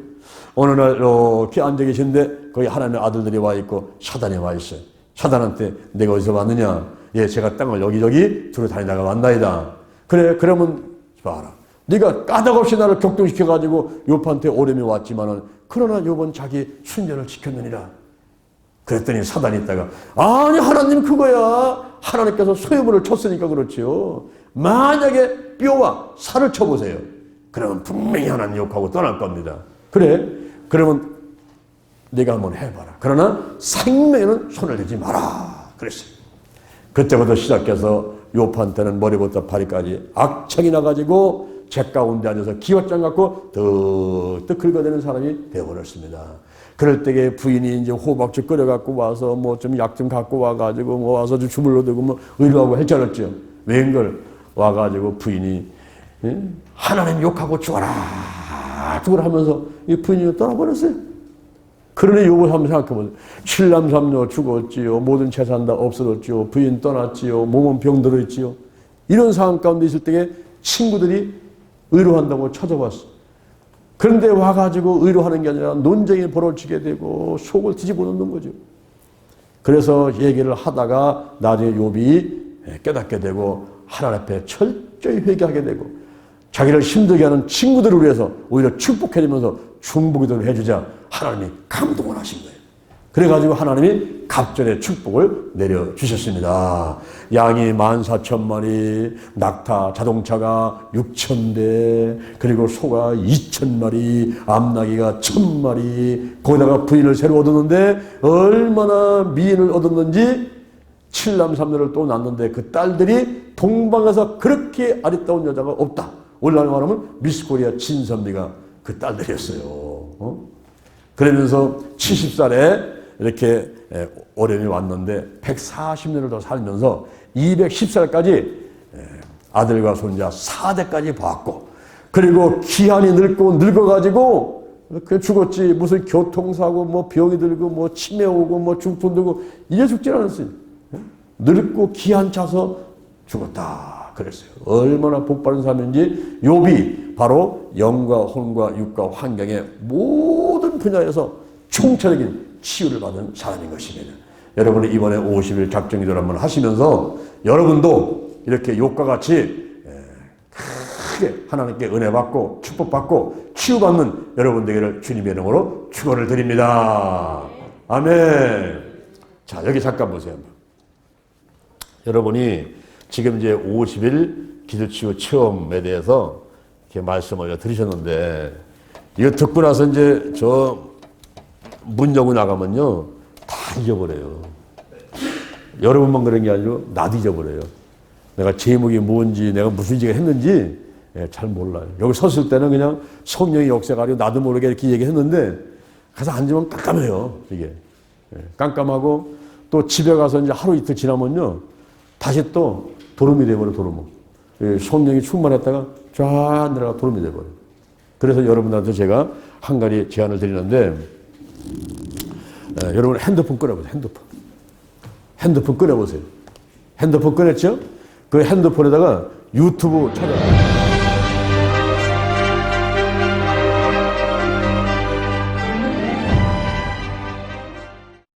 어느 날 이렇게 앉아 계신데 거기 하나님의 아들들이 와 있고 사단이 와 있어요. 사단한테 내가 어디서 왔느냐? 예, 제가 땅을 여기저기 두루 다니다가 왔나이다. 그래, 그러면 봐라. 네가 까닭없이 나를 격동시켜가지고 욥한테 오름이 왔지만은 그러나 욥은 자기 순전을 지켰느니라. 그랬더니 사단이 있다가 아니 하나님 그거야. 하나님께서 소유물을 쳤으니까 그렇지요. 만약에 뼈와 살을 쳐보세요. 그러면 분명히 하나님 욕하고 떠날 겁니다. 그래? 그러면 네가 한번 해봐라. 그러나 생명에는 손을 대지 마라. 그랬어요. 그때부터 시작해서 욥한테는 머리부터 발까지 악창이 나가지고 제 가운데 앉아서 기왓장 갖고 득득 긁어대는 사람이 되어버렸습니다. 그럴 때에 부인이 이제 호박죽 끓여갖고 와서 뭐 좀 약 좀 갖고 와가지고 뭐 와서 좀 주물러 대고 뭐 의료하고 했잖았죠. 웬걸 와가지고 부인이 하나님 욕하고 죽어라 하면서 이 부인이 떠나버렸어요. 그러니 욥을 한번 생각해보세요. 칠남 삼녀 죽었지요. 모든 재산 다 없어졌지요. 부인 떠났지요. 몸은 병들었지요. 이런 상황 가운데 있을 때에 친구들이 의로한다고 찾아왔어. 그런데 와가지고 의로하는 게 아니라 논쟁이 벌어지게 되고 속을 뒤집어 놓는 거죠. 그래서 얘기를 하다가 나중에 욥이 깨닫게 되고 하나님 앞에 철저히 회개하게 되고 자기를 힘들게 하는 친구들을 위해서 오히려 축복해주면서 중보기도를 해주자 하나님이 감동을 하신 거예요. 그래가지고 하나님이 갑절의 축복을 내려주셨습니다. 양이 14,000마리, 낙타 자동차가 6,000대, 그리고 소가 2,000마리, 암나귀가 1,000마리, 거기다가 부인을 새로 얻었는데 얼마나 미인을 얻었는지 칠남 삼녀를 또 낳는데 그 딸들이 동방에서 그렇게 아리따운 여자가 없다. 오늘날 말하면 미스코리아 진선미가 그 딸들이었어요. 그러면서 70살에 이렇게 어려움이 왔는데 140년을 더 살면서 210살까지 아들과 손자 4대까지 봤고 그리고 기한이 늙어가지고 그 죽었지. 무슨 교통사고 뭐 병이 들고 뭐 치매 오고 뭐 중풍 들고 이제 죽지 않았어요. 늙고 기한 차서 죽었다 그랬어요. 얼마나 복받은 삶인지 욥이 바로 영과 혼과 육과 환경의 모든 분야에서 총체적인 치유를 받은 사람인 것입니다. 여러분은 이번에 50일 작정기도를 한번 하시면서 여러분도 이렇게 욥과 같이 크게 하나님께 은혜 받고 축복 받고 치유받는 여러분 되기를 주님의 이름으로 축원을 드립니다. 아멘. 자, 여기 잠깐 보세요. 여러분이 지금 이제 50일 기도치유 체험에 대해서 이렇게 말씀을 들으셨는데 이거 듣고 나서 이제 저 문 열고 나가면요 다 잊어버려요. 여러분만 그런 게 아니고 나도 잊어버려요. 내가 제목이 뭔지 내가 무슨 짓을 했는지 잘 몰라요. 여기 섰을 때는 그냥 성령의 역사가 아니고 나도 모르게 이렇게 얘기했는데 가서 앉으면 깜깜해요. 이게 깜깜하고 또 집에 가서 이제 하루 이틀 지나면요 다시 또 도름이 돼버려. 도루묵. 성령이 충만했다가 쫙 내려가 도름이 돼버려요. 그래서 여러분들한테 제가 한 가지 제안을 드리는데 여러분 핸드폰 꺼내보세요. 핸드폰 꺼내보세요. 핸드폰 꺼냈죠? 그 핸드폰에다가 유튜브 찾아요.